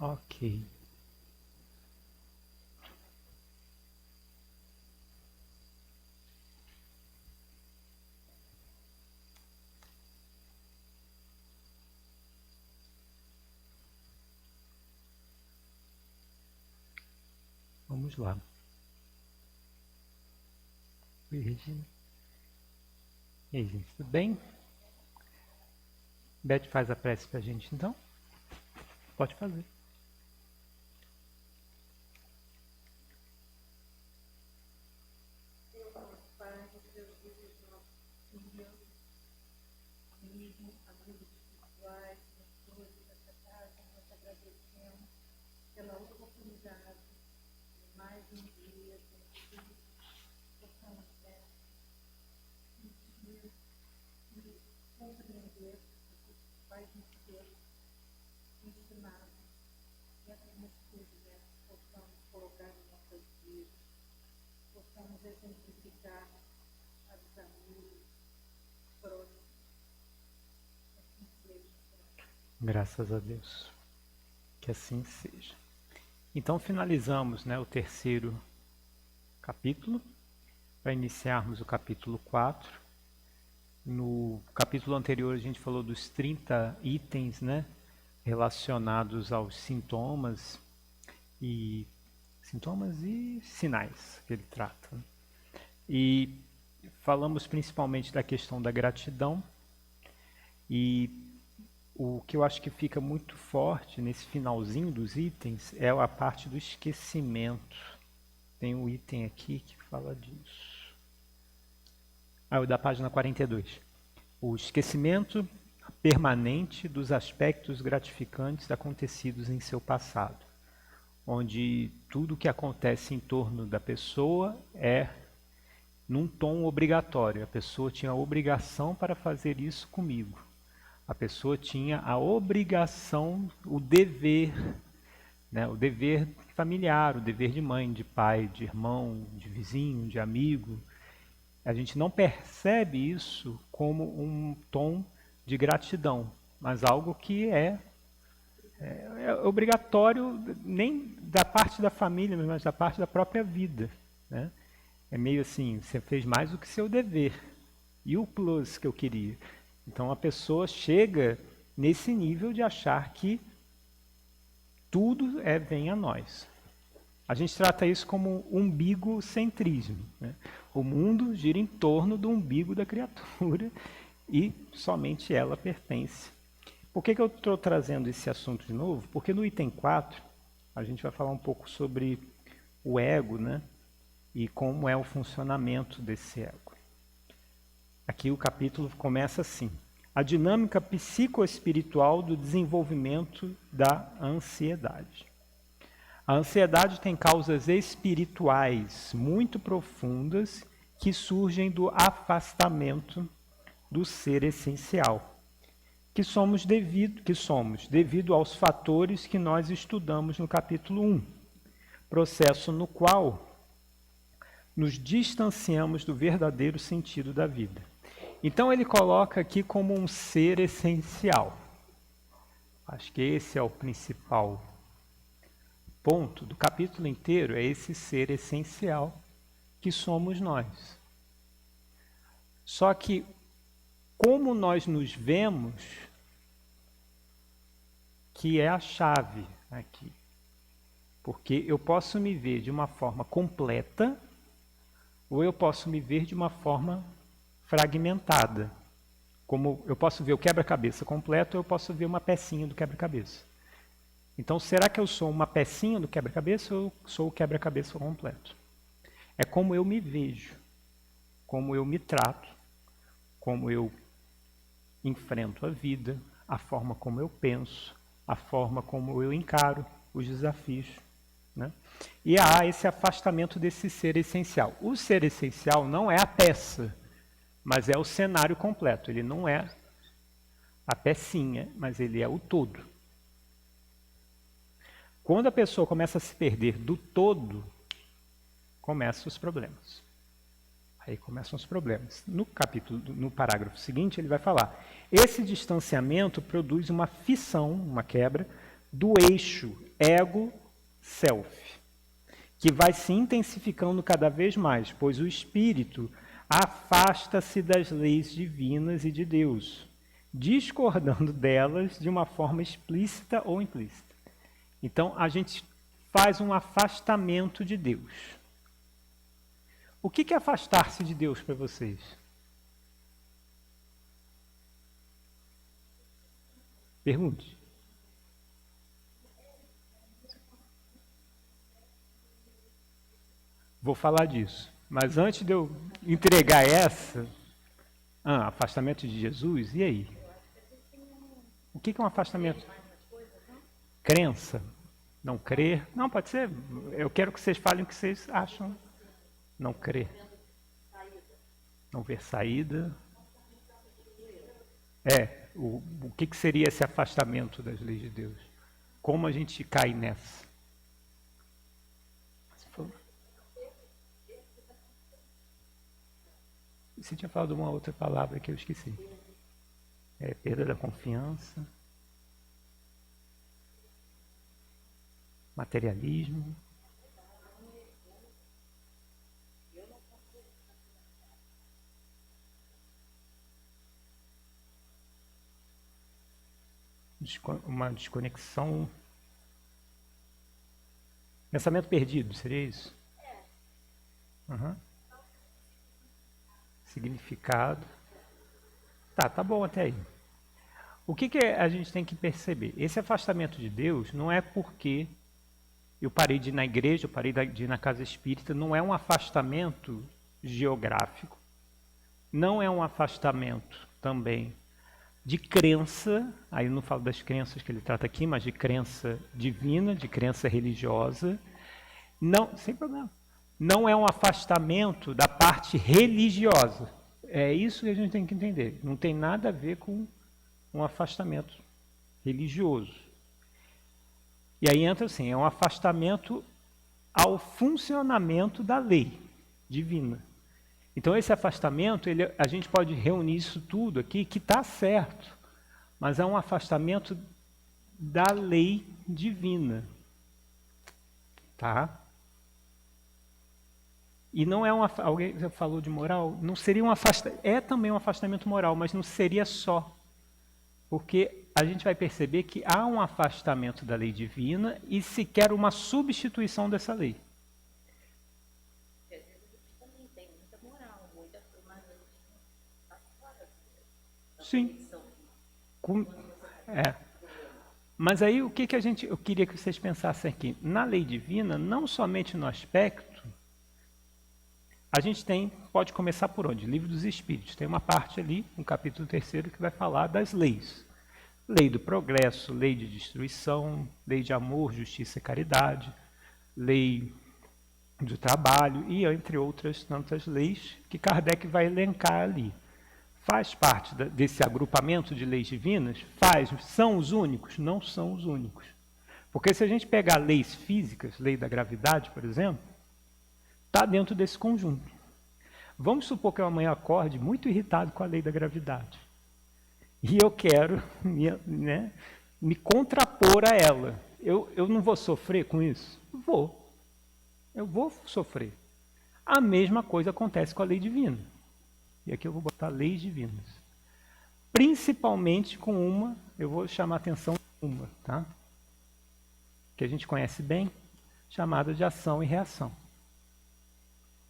Ok. Vamos lá. Oi, Regina. E aí, gente, tudo bem? Beth faz a prece pra gente, então? Pode fazer. Pela oportunidade de mais um dia que possamos conseguir compreender o que o Pai nos deu ensinado e essas necessidades possamos colocar em nossas vidas, possamos exemplificar a família próxima. Assim seja. Graças a Deus. Que assim seja. Então finalizamos, né, o terceiro capítulo, para iniciarmos o capítulo 4. No capítulo anterior a gente falou dos 30 itens, né, relacionados aos sintomas e sinais que ele trata. E falamos principalmente da questão da gratidão, e o que eu acho que fica muito forte nesse finalzinho dos itens é a parte do esquecimento. Tem um item aqui que fala disso. O da página 42. O esquecimento permanente dos aspectos gratificantes acontecidos em seu passado, onde tudo que acontece em torno da pessoa é num tom obrigatório. A pessoa tinha a obrigação para fazer isso comigo. A pessoa tinha a obrigação, o dever, né? O dever familiar, o dever de mãe, de pai, de irmão, de vizinho, de amigo. A gente não percebe isso como um tom de gratidão, mas algo que é obrigatório, nem da parte da família, mas da parte da própria vida, né? É meio assim, você fez mais do que seu dever. E o plus que eu queria? Então a pessoa chega nesse nível de achar que tudo vem a nós. A gente trata isso como umbigocentrismo, né? O mundo gira em torno do umbigo da criatura e somente ela pertence. Por que eu estou trazendo esse assunto de novo? Porque no item 4 a gente vai falar um pouco sobre o ego, né? E como é o funcionamento desse ego. Aqui o capítulo começa assim: a dinâmica psicoespiritual do desenvolvimento da ansiedade. A ansiedade tem causas espirituais muito profundas que surgem do afastamento do ser essencial, que somos devido aos fatores que nós estudamos no capítulo 1, processo no qual nos distanciamos do verdadeiro sentido da vida. Então ele coloca aqui como um ser essencial. Acho que esse é o principal ponto do capítulo inteiro, é esse ser essencial que somos nós. Só que como nós nos vemos, que é a chave aqui. Porque eu posso me ver de uma forma completa ou eu posso me ver de uma forma fragmentada. Como eu posso ver o quebra-cabeça completo ou eu posso ver uma pecinha do quebra-cabeça. Então, será que eu sou uma pecinha do quebra-cabeça ou eu sou o quebra-cabeça completo? É como eu me vejo, como eu me trato, como eu enfrento a vida, a forma como eu penso, a forma como eu encaro os desafios, né? E há esse afastamento desse ser essencial. O ser essencial não é a peça, mas é o cenário completo. Ele não é a pecinha, mas ele é o todo. Quando a pessoa começa a se perder do todo, começam os problemas. Aí começam os problemas. No parágrafo seguinte, ele vai falar: esse distanciamento produz uma fissão, uma quebra, do eixo ego, self, que vai se intensificando cada vez mais, pois o espírito afasta-se das leis divinas e de Deus, discordando delas de uma forma explícita ou implícita. Então, a gente faz um afastamento de Deus. O que é afastar-se de Deus para vocês? Pergunte. Vou falar disso. Mas antes de eu entregar essa, afastamento de Jesus, e aí? O que é um afastamento? Crença? Não crer? Não, pode ser. Eu quero que vocês falem o que vocês acham. Não crer. Não ver saída. O que seria esse afastamento das leis de Deus? Como a gente cai nessa? Você tinha falado uma outra palavra que eu esqueci. Perda da confiança. Materialismo. Uma desconexão. Pensamento perdido, seria isso? Uhum. Significado. Tá bom até aí. O que a gente tem que perceber? Esse afastamento de Deus não é porque eu parei de ir na igreja, eu parei de ir na casa espírita, não é um afastamento geográfico, não é um afastamento também de crença, aí eu não falo das crenças que ele trata aqui, mas de crença divina, de crença religiosa, não, sem problema. Não é um afastamento da parte religiosa. É isso que a gente tem que entender. Não tem nada a ver com um afastamento religioso. E aí entra assim, é um afastamento ao funcionamento da lei divina. Então esse afastamento, a gente pode reunir isso tudo aqui, que está certo, mas é um afastamento da lei divina. Tá? E não é alguém já falou de moral, não seria um afastamento, é também um afastamento moral, mas não seria só. Porque a gente vai perceber que há um afastamento da lei divina e sequer uma substituição dessa lei. Sim. Mas aí o que eu queria que vocês pensassem aqui? Na lei divina, não somente no aspecto, a gente pode começar por onde? Livro dos Espíritos. Tem uma parte ali, um capítulo 3º, que vai falar das leis. Lei do progresso, lei de destruição, lei de amor, justiça e caridade, lei do trabalho e entre outras tantas leis que Kardec vai elencar ali. Faz parte desse agrupamento de leis divinas? São os únicos? Não são os únicos. Porque se a gente pegar leis físicas, lei da gravidade, por exemplo, está dentro desse conjunto. Vamos supor que eu amanhã acorde muito irritado com a lei da gravidade. E eu quero me contrapor a ela. Eu não vou sofrer com isso? Vou. Eu vou sofrer. A mesma coisa acontece com a lei divina. E aqui eu vou botar leis divinas. Principalmente com uma, eu vou chamar a atenção uma, tá? Que a gente conhece bem, chamada de ação e reação.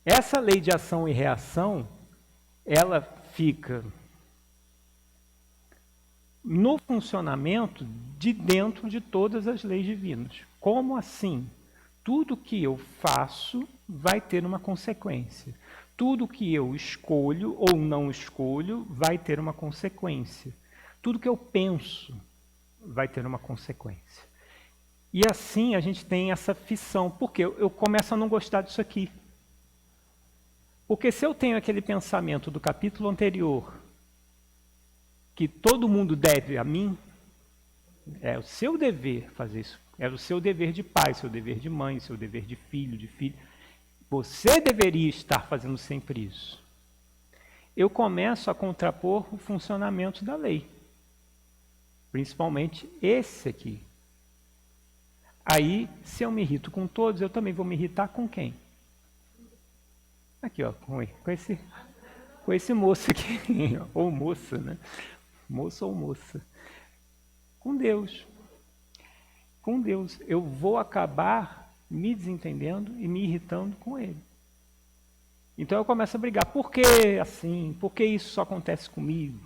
Essa lei de ação e reação, ela fica no funcionamento de dentro de todas as leis divinas. Como assim? Tudo que eu faço vai ter uma consequência. Tudo que eu escolho ou não escolho vai ter uma consequência. Tudo que eu penso vai ter uma consequência. E assim a gente tem essa fissão. Por quê? Eu começo a não gostar disso aqui. Porque se eu tenho aquele pensamento do capítulo anterior, que todo mundo deve a mim, é o seu dever fazer isso. É o seu dever de pai, seu dever de mãe, seu dever de filho, Você deveria estar fazendo sempre isso. Eu começo a contrapor o funcionamento da lei. Principalmente esse aqui. Aí, se eu me irrito com todos, eu também vou me irritar com quem? Aqui, ó, com esse moço aqui, ou moça, né? Moço ou moça. Com Deus. Com Deus. Eu vou acabar me desentendendo e me irritando com Ele. Então eu começo a brigar. Por que assim? Por que isso só acontece comigo?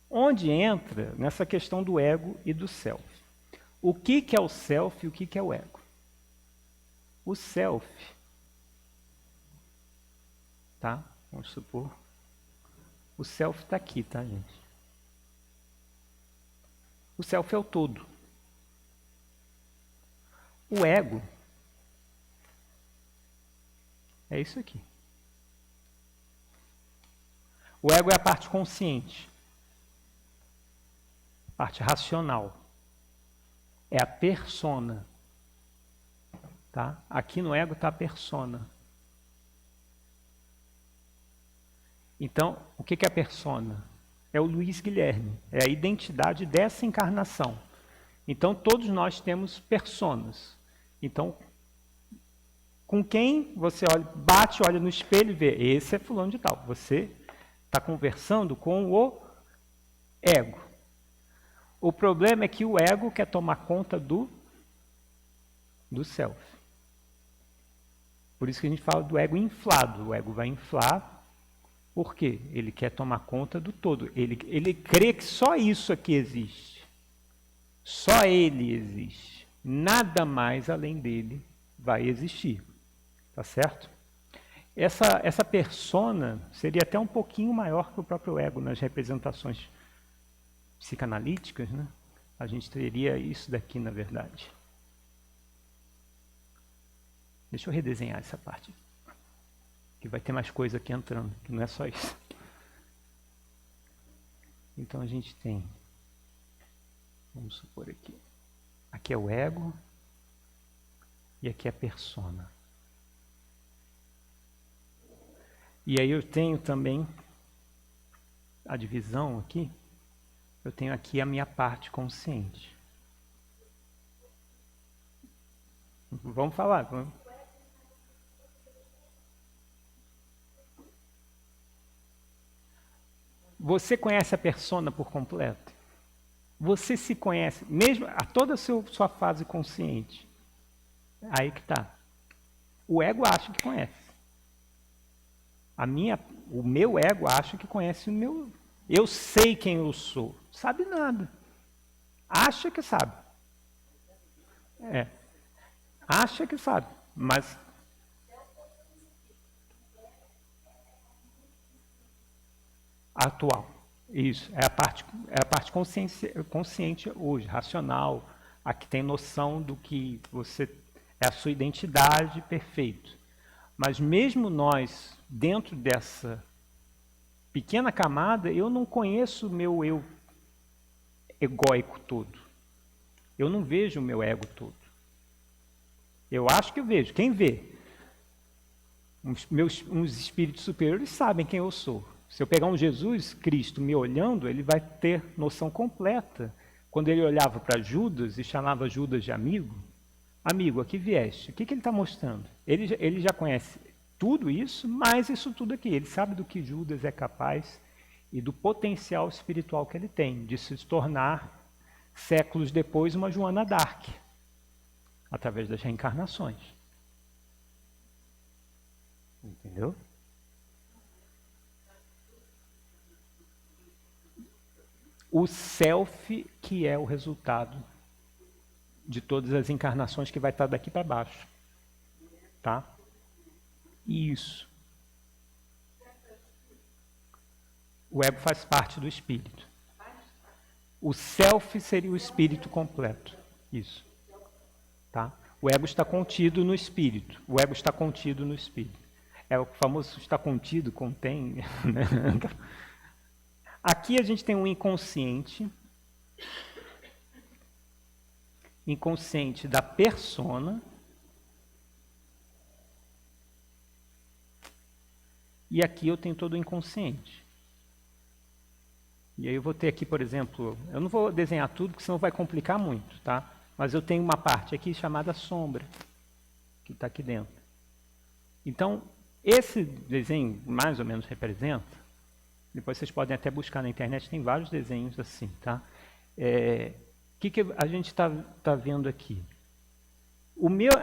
Onde entra nessa questão do ego e do self. O que é o self e o que é o ego? O self, tá? Vamos supor. O self está aqui, tá, gente? O self é o todo. O ego é isso aqui. O ego é a parte consciente, a parte racional. É a persona. Tá? Aqui no ego está a persona. Então, o que é a persona? É o Luiz Guilherme, é a identidade dessa encarnação. Então, todos nós temos personas. Então, com quem você olha, bate, olha no espelho e vê, esse é fulano de tal. Você está conversando com o ego. O problema é que o ego quer tomar conta do self. Por isso que a gente fala do ego inflado. O ego vai inflar. Por quê? Ele quer tomar conta do todo. Ele crê que só isso aqui existe. Só ele existe. Nada mais além dele vai existir. Tá certo? Essa persona seria até um pouquinho maior que o próprio ego nas representações psicanalíticas, né? A gente teria isso daqui, na verdade. Deixa eu redesenhar essa parte aqui, que vai ter mais coisa aqui entrando, que não é só isso. Então a gente tem, vamos supor aqui é o ego e aqui é a persona. E aí eu tenho também a divisão aqui, eu tenho aqui a minha parte consciente. Vamos falar. Você conhece a persona por completo? Você se conhece, mesmo a toda a sua fase consciente? Aí que está. O ego acha que conhece. O meu ego acha que conhece o meu. Eu sei quem eu sou. Sabe nada. Acha que sabe. Acha que sabe, mas atual. Isso, é a parte consciente hoje, racional, a que tem noção do que você é a sua identidade perfeito. Mas mesmo nós, dentro dessa pequena camada, eu não conheço o meu eu egóico todo. Eu não vejo o meu ego todo. Eu acho que eu vejo. Quem vê? Uns espíritos superiores sabem quem eu sou. Se eu pegar um Jesus Cristo me olhando, ele vai ter noção completa. Quando ele olhava para Judas e chamava Judas de amigo, amigo, aqui vieste. O que ele está mostrando? Ele já conhece tudo isso, mais isso tudo aqui. Ele sabe do que Judas é capaz e do potencial espiritual que ele tem, de se tornar, séculos depois, uma Joana d'Arc, através das reencarnações. Entendeu? O self que é o resultado de todas as encarnações que vai estar daqui para baixo. Tá? Isso. O ego faz parte do espírito. O self seria o espírito completo. Isso. Tá? O ego está contido no espírito. O ego está contido no espírito. É o famoso está contido, contém. Né? Aqui a gente tem um inconsciente da persona. E aqui eu tenho todo o inconsciente. E aí eu vou ter aqui, por exemplo, eu não vou desenhar tudo, porque senão vai complicar muito, tá? mas eu tenho uma parte aqui chamada sombra, que está aqui dentro. Então, esse desenho mais ou menos representa, depois vocês podem até buscar na internet, tem vários desenhos assim, tá? O que a gente está vendo aqui?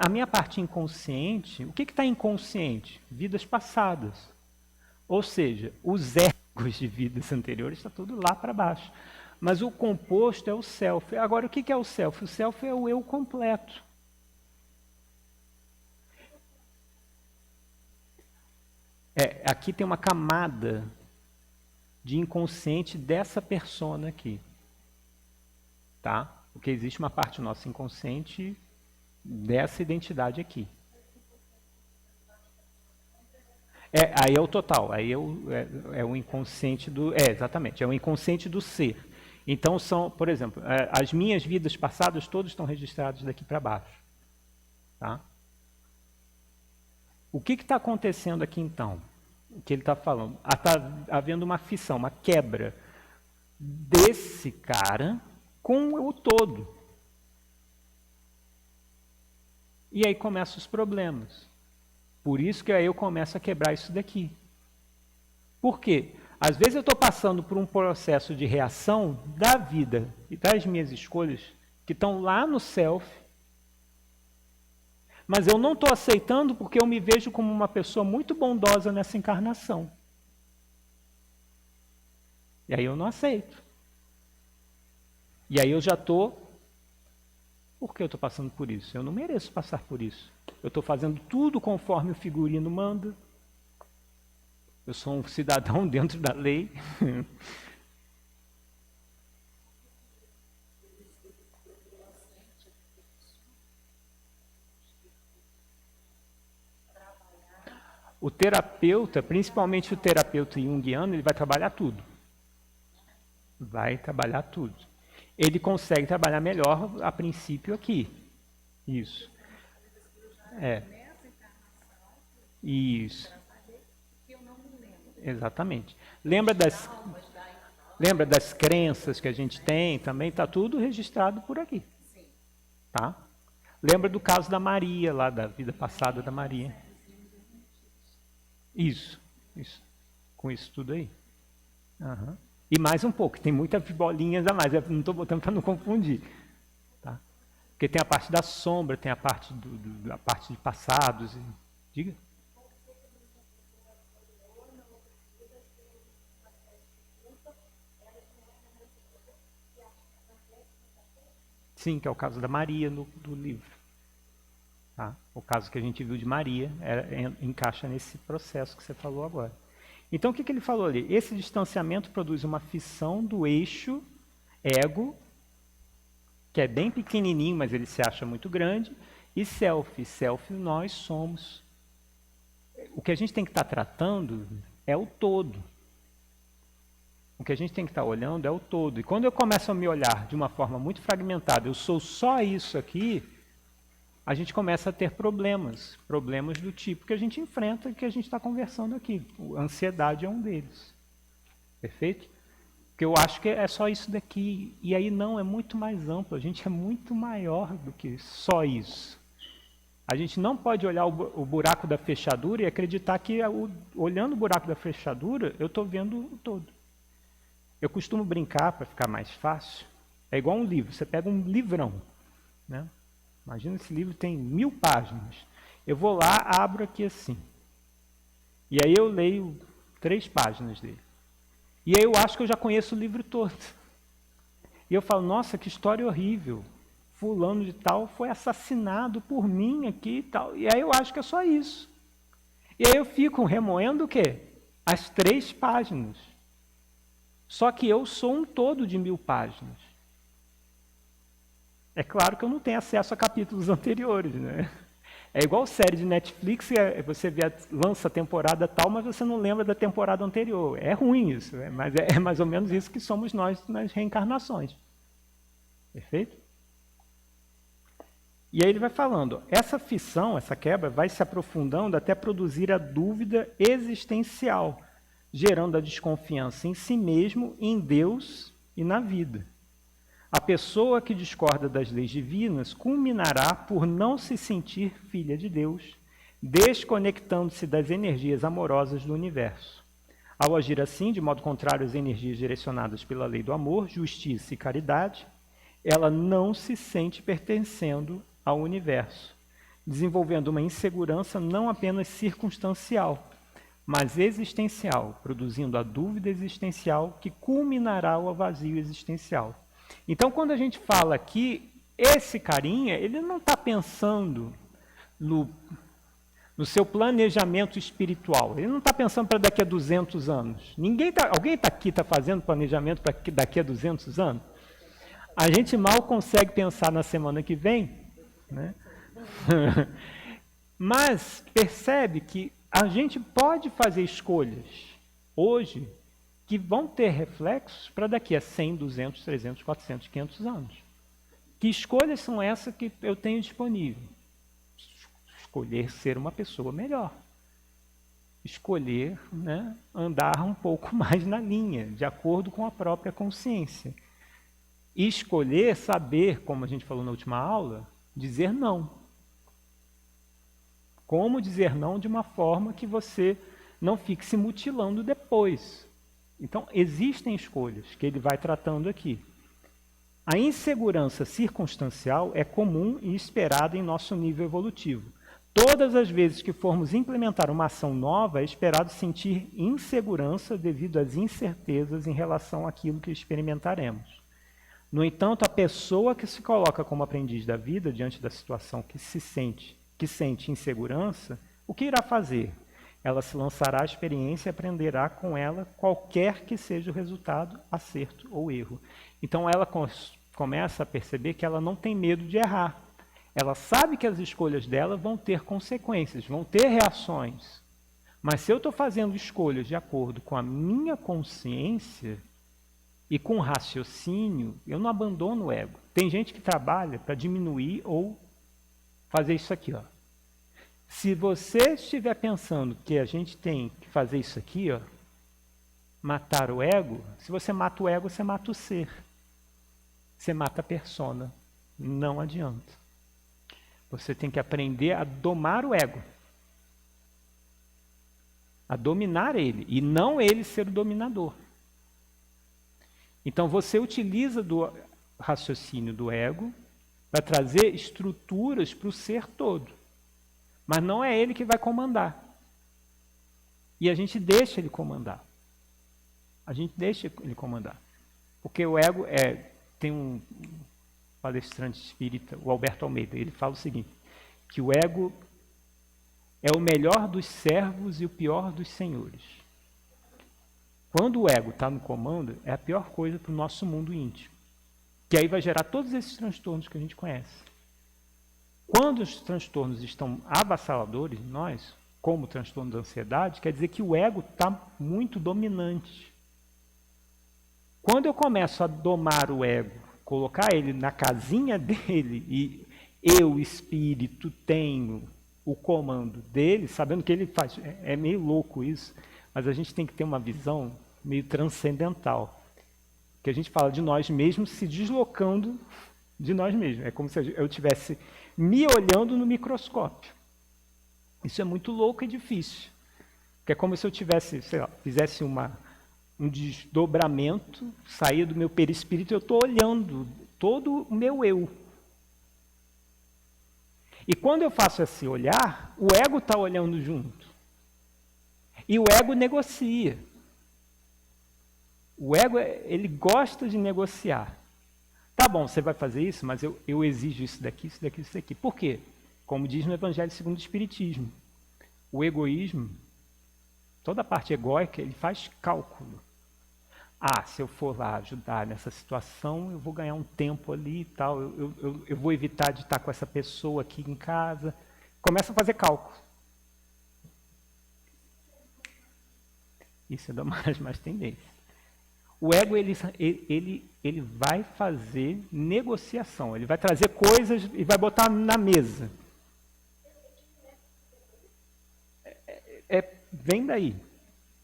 A minha parte inconsciente, o que está inconsciente? Vidas passadas. Ou seja, os egos de vidas anteriores está tudo lá para baixo. Mas o composto é o self. Agora, o que é o self? O self é o eu completo. Aqui tem uma camada de inconsciente dessa persona aqui. Tá? Porque existe uma parte nossa inconsciente dessa identidade aqui. Aí é o total, aí é o inconsciente do... exatamente, é o inconsciente do ser. Então, por exemplo, as minhas vidas passadas, todos estão registrados daqui para baixo. Tá? O que está acontecendo aqui, então? O que ele está falando? Está havendo uma fissão, uma quebra desse cara com o todo. E aí começam os problemas. Por isso que aí eu começo a quebrar isso daqui. Por quê? Às vezes eu estou passando por um processo de reação da vida e das minhas escolhas que estão lá no self, mas eu não estou aceitando porque eu me vejo como uma pessoa muito bondosa nessa encarnação. E aí eu não aceito. E aí eu já estou... Por que eu estou passando por isso? Eu não mereço passar por isso. Eu estou fazendo tudo conforme o figurino manda. Eu sou um cidadão dentro da lei. O terapeuta, principalmente o terapeuta junguiano, ele vai trabalhar tudo. Vai trabalhar tudo. Ele consegue trabalhar melhor a princípio aqui. Isso. Isso. Exatamente. Lembra das crenças que a gente tem também? Está tudo registrado por aqui. Tá? Lembra do caso da Maria, lá da vida passada da Maria. Isso. Com isso tudo aí. Uhum. E mais um pouco, tem muitas bolinhas a mais, eu não estou botando para não confundir. Tá? Porque tem a parte da sombra, tem a parte, a parte de passados. Diga. Sim, que é o caso da Maria do livro. Tá? O caso que a gente viu de Maria encaixa nesse processo que você falou agora. Então, o que ele falou ali? Esse distanciamento produz uma fissão do eixo ego, que é bem pequenininho, mas ele se acha muito grande, e self. Self, nós somos. O que a gente tem que estar tratando é o todo. O que a gente tem que estar olhando é o todo. E quando eu começo a me olhar de uma forma muito fragmentada, eu sou só isso aqui, a gente começa a ter problemas. Problemas do tipo que a gente enfrenta e que a gente está conversando aqui. A ansiedade é um deles. Perfeito? Porque eu acho que é só isso daqui. E aí não, é muito mais amplo. A gente é muito maior do que só isso. A gente não pode olhar o buraco da fechadura e acreditar que, olhando o buraco da fechadura, eu estou vendo o todo. Eu costumo brincar, para ficar mais fácil, é igual um livro. Você pega um livrão, né? Imagina, esse livro tem 1000 páginas. Eu vou lá, abro aqui assim. E aí eu leio 3 páginas dele. E aí eu acho que eu já conheço o livro todo. E eu falo, nossa, que história horrível. Fulano de tal foi assassinado por mim aqui e tal. E aí eu acho que é só isso. E aí eu fico remoendo o quê? As 3 páginas. Só que eu sou um todo de 1000 páginas. É claro que eu não tenho acesso a capítulos anteriores, né? É igual série de Netflix, você lança a temporada tal, mas você não lembra da temporada anterior. É ruim isso, mas é mais ou menos isso que somos nós nas reencarnações. Perfeito? E aí ele vai falando, essa fissão, essa quebra, vai se aprofundando até produzir a dúvida existencial, gerando a desconfiança em si mesmo, em Deus e na vida. A pessoa que discorda das leis divinas culminará por não se sentir filha de Deus, desconectando-se das energias amorosas do universo. Ao agir assim, de modo contrário às energias direcionadas pela lei do amor, justiça e caridade, ela não se sente pertencendo ao universo, desenvolvendo uma insegurança não apenas circunstancial, mas existencial, produzindo a dúvida existencial que culminará ao vazio existencial. Então, quando a gente fala aqui, esse carinha, ele não está pensando no seu planejamento espiritual. Ele não está pensando para daqui a 200 anos. Alguém aqui está fazendo planejamento para daqui a 200 anos? A gente mal consegue pensar na semana que vem, né? Mas percebe que a gente pode fazer escolhas hoje que vão ter reflexos para daqui a 100, 200, 300, 400, 500 anos. Que escolhas são essas que eu tenho disponível? Escolher ser uma pessoa melhor. Escolher, né, andar um pouco mais na linha, de acordo com a própria consciência. E escolher saber, como a gente falou na última aula, dizer não. Como dizer não de uma forma que você não fique se mutilando depois. Então, existem escolhas que ele vai tratando aqui. A insegurança circunstancial é comum e esperada em nosso nível evolutivo. Todas as vezes que formos implementar uma ação nova, é esperado sentir insegurança devido às incertezas em relação àquilo que experimentaremos. No entanto, a pessoa que se coloca como aprendiz da vida diante da situação que sente insegurança, o que irá fazer? Ela se lançará à experiência e aprenderá com ela qualquer que seja o resultado, acerto ou erro. Então ela começa a perceber que ela não tem medo de errar. Ela sabe que as escolhas dela vão ter consequências, vão ter reações. Mas se eu estou fazendo escolhas de acordo com a minha consciência e com raciocínio, eu não abandono o ego. Tem gente que trabalha para diminuir ou fazer isso aqui, ó. Se você estiver pensando que a gente tem que fazer isso aqui, ó, matar o ego, se você mata o ego, você mata o ser. Você mata a persona. Não adianta. Você tem que aprender a domar o ego. A dominar ele, e não ele ser o dominador. Então você utiliza do raciocínio do ego para trazer estruturas para o ser todo. Mas não é ele que vai comandar. E a gente deixa ele comandar. A gente deixa ele comandar. Porque o ego tem um palestrante espírita, o Alberto Almeida, ele fala o seguinte, que o ego é o melhor dos servos e o pior dos senhores. Quando o ego está no comando, é a pior coisa para o nosso mundo íntimo. Que aí vai gerar todos esses transtornos que a gente conhece. Quando os transtornos estão avassaladores em nós, como o transtorno da ansiedade, quer dizer que o ego está muito dominante. Quando eu começo a domar o ego, colocar ele na casinha dele e eu, espírito, tenho o comando dele, sabendo que ele faz. É meio louco isso, mas a gente tem que ter uma visão meio transcendental. Que a gente fala de nós mesmos se deslocando de nós mesmos. É como se eu estivesse me olhando no microscópio. Isso é muito louco e difícil. Porque é como se eu tivesse, sei lá, fizesse um desdobramento, sair do meu perispírito, eu estou olhando todo o meu eu. E quando eu faço esse olhar, o ego está olhando junto. E o ego negocia. O ego, ele gosta de negociar. Tá bom, você vai fazer isso, mas eu exijo isso daqui, isso daqui, isso daqui. Por quê? Como diz no Evangelho segundo o Espiritismo, o egoísmo, toda a parte egóica, ele faz cálculo. Ah, se eu for lá ajudar nessa situação, eu vou ganhar um tempo ali e tal, eu vou evitar de estar com essa pessoa aqui em casa. Começa a fazer cálculo. Isso é da mais tendência. O ego, ele vai fazer negociação, ele vai trazer coisas e vai botar na mesa. Vem daí.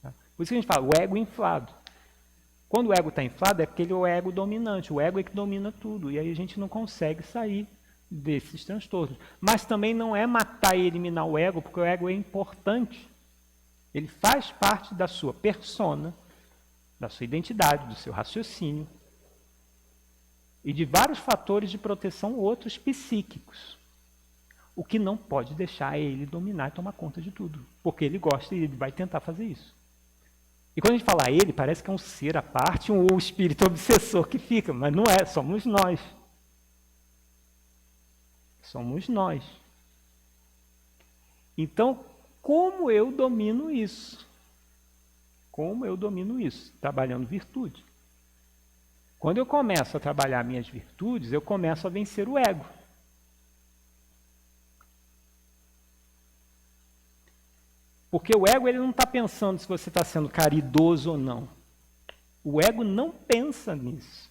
Tá? Por isso que a gente fala, o ego inflado. Quando o ego está inflado, é porque ele é o ego dominante. O ego é que domina tudo. E aí a gente não consegue sair desses transtornos. Mas também não é matar e eliminar o ego, porque o ego é importante. Ele faz parte da sua persona, da sua identidade, do seu raciocínio e de vários fatores de proteção outros psíquicos. O que não pode deixar é ele dominar e tomar conta de tudo, porque ele gosta e ele vai tentar fazer isso. E quando a gente fala ele, parece que é um ser à parte, um espírito obsessor que fica, mas não é, somos nós. Somos nós. Então, como eu domino isso? Como eu domino isso? Trabalhando virtude. Quando eu começo a trabalhar minhas virtudes, eu começo a vencer o ego. Porque o ego ele não está pensando se você está sendo caridoso ou não. O ego não pensa nisso.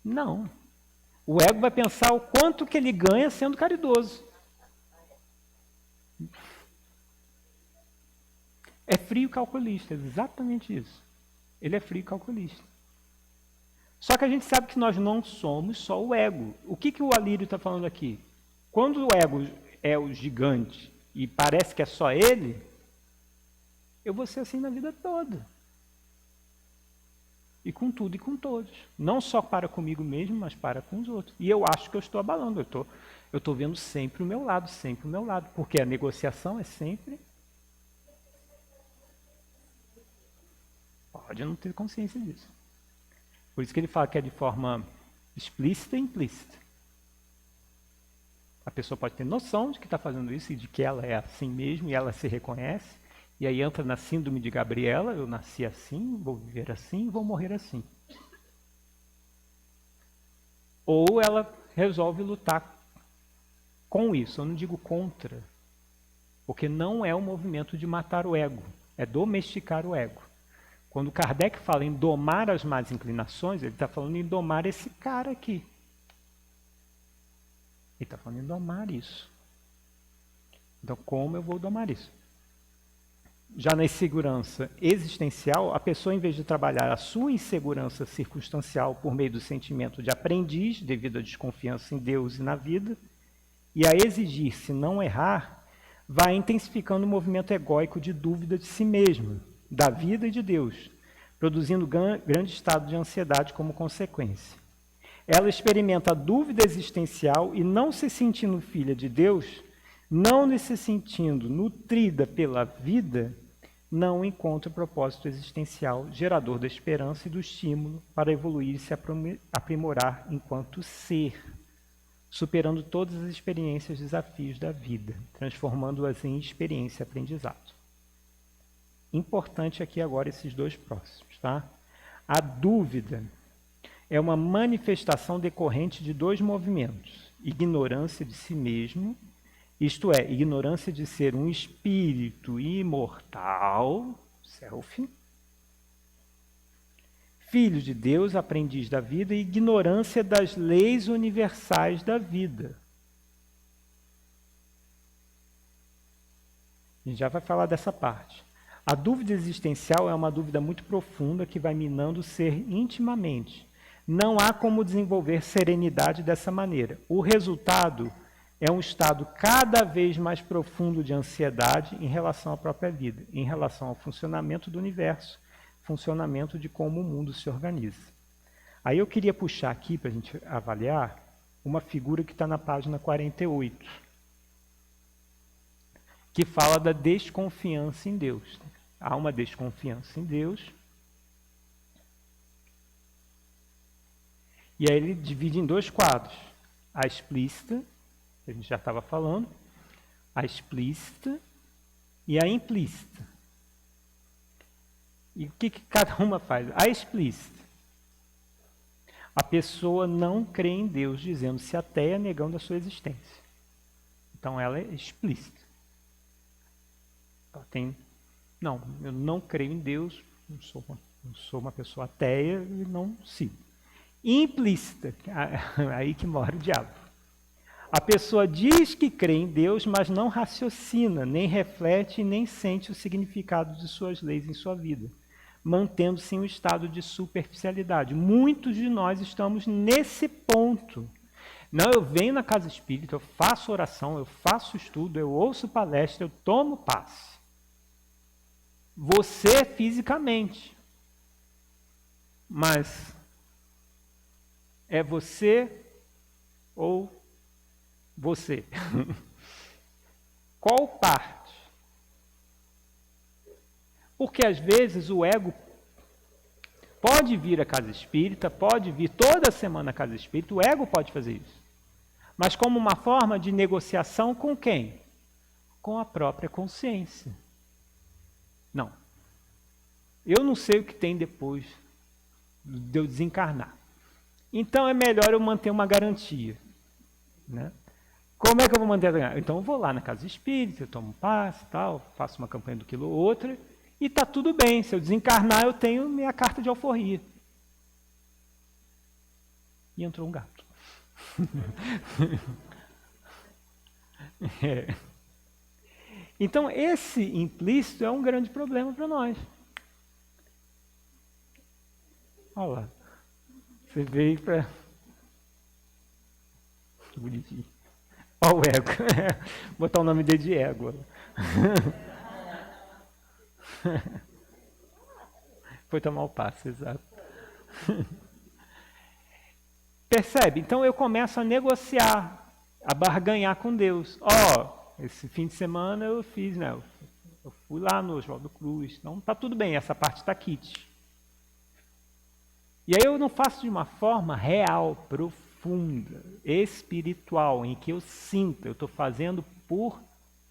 Não. O ego vai pensar o quanto que ele ganha sendo caridoso. É frio calculista, exatamente isso. Ele é frio calculista. Só que a gente sabe que nós não somos só o ego. O que o Alírio está falando aqui? Quando o ego é o gigante e parece que é só ele, eu vou ser assim na vida toda. E com tudo e com todos. Não só para comigo mesmo, mas para com os outros. E eu acho que eu estou abalando. Eu estou vendo sempre o meu lado, sempre o meu lado. Porque a negociação é sempre... Pode não ter consciência disso. Por isso que ele fala que é de forma explícita e implícita. A pessoa pode ter noção de que está fazendo isso e de que ela é assim mesmo e ela se reconhece. E aí entra na síndrome de Gabriela, eu nasci assim, vou viver assim, vou morrer assim. Ou ela resolve lutar com isso, eu não digo contra, porque não é um movimento de matar o ego, é domesticar o ego. Quando Kardec fala em domar as más inclinações, ele está falando em domar esse cara aqui. Ele está falando em domar isso. Então, como eu vou domar isso? Já na insegurança existencial, a pessoa, em vez de trabalhar a sua insegurança circunstancial por meio do sentimento de aprendiz, devido à desconfiança em Deus e na vida, e a exigir-se não errar, vai intensificando o movimento egóico de dúvida de si mesma, da vida e de Deus, produzindo grande estado de ansiedade como consequência. Ela experimenta a dúvida existencial e, não se sentindo filha de Deus, não se sentindo nutrida pela vida, não encontra o propósito existencial gerador da esperança e do estímulo para evoluir e se aprimorar enquanto ser, superando todas as experiências e desafios da vida, transformando-as em experiência e aprendizado. Importante aqui agora esses dois próximos, tá? A dúvida é uma manifestação decorrente de dois movimentos: ignorância de si mesmo, isto é, ignorância de ser um espírito imortal, self, filho de Deus, aprendiz da vida, e ignorância das leis universais da vida. A gente já vai falar dessa parte. A dúvida existencial é uma dúvida muito profunda que vai minando o ser intimamente. Não há como desenvolver serenidade dessa maneira. O resultado é um estado cada vez mais profundo de ansiedade em relação à própria vida, em relação ao funcionamento do universo, funcionamento de como o mundo se organiza. Aí eu queria puxar aqui, para a gente avaliar, uma figura que está na página 48, que fala da desconfiança em Deus. Há uma desconfiança em Deus. E aí ele divide em dois quadros. A explícita, que a gente já estava falando, a explícita e a implícita. E o que cada uma faz? A explícita. A pessoa não crê em Deus, dizendo-se ateia, negando a sua existência. Então ela é explícita. Ela tem... Não, eu não creio em Deus, não sou uma pessoa ateia e não sigo. Implícita, aí que mora o diabo. A pessoa diz que crê em Deus, mas não raciocina, nem reflete, nem sente o significado de suas leis em sua vida. mantendo-se em um estado de superficialidade. Muitos de nós estamos nesse ponto. Não, eu venho na casa espírita, eu faço oração, eu faço estudo, eu ouço palestra, eu tomo passe. Você fisicamente. Mas é você ou você? Qual parte? Porque às vezes o ego pode vir à casa espírita, pode vir toda semana à casa espírita, o ego pode fazer isso. Mas como uma forma de negociação com quem? Com a própria consciência. Não. Eu não sei o que tem depois de eu desencarnar. Então é melhor eu manter uma garantia. Né? Como é que eu vou manter a garantia? Então eu vou lá na casa espírita, eu tomo passe, tal, faço uma campanha do quilo ou outra, e está tudo bem. Se eu desencarnar, eu tenho minha carta de alforria. E entrou um gato. É. Então, esse implícito é um grande problema para nós. Olha lá. Você veio para... Bonitinho. Olha o ego. Botar o nome dele de ego. Foi tomar o passe, exato. Percebe? Então eu começo a negociar, a barganhar com Deus. Esse fim de semana eu fiz, né? Eu fui lá no Oswaldo Cruz. Então tá tudo bem, essa parte está quite. E aí eu não faço de uma forma real, profunda, espiritual, em que eu sinta, eu estou fazendo por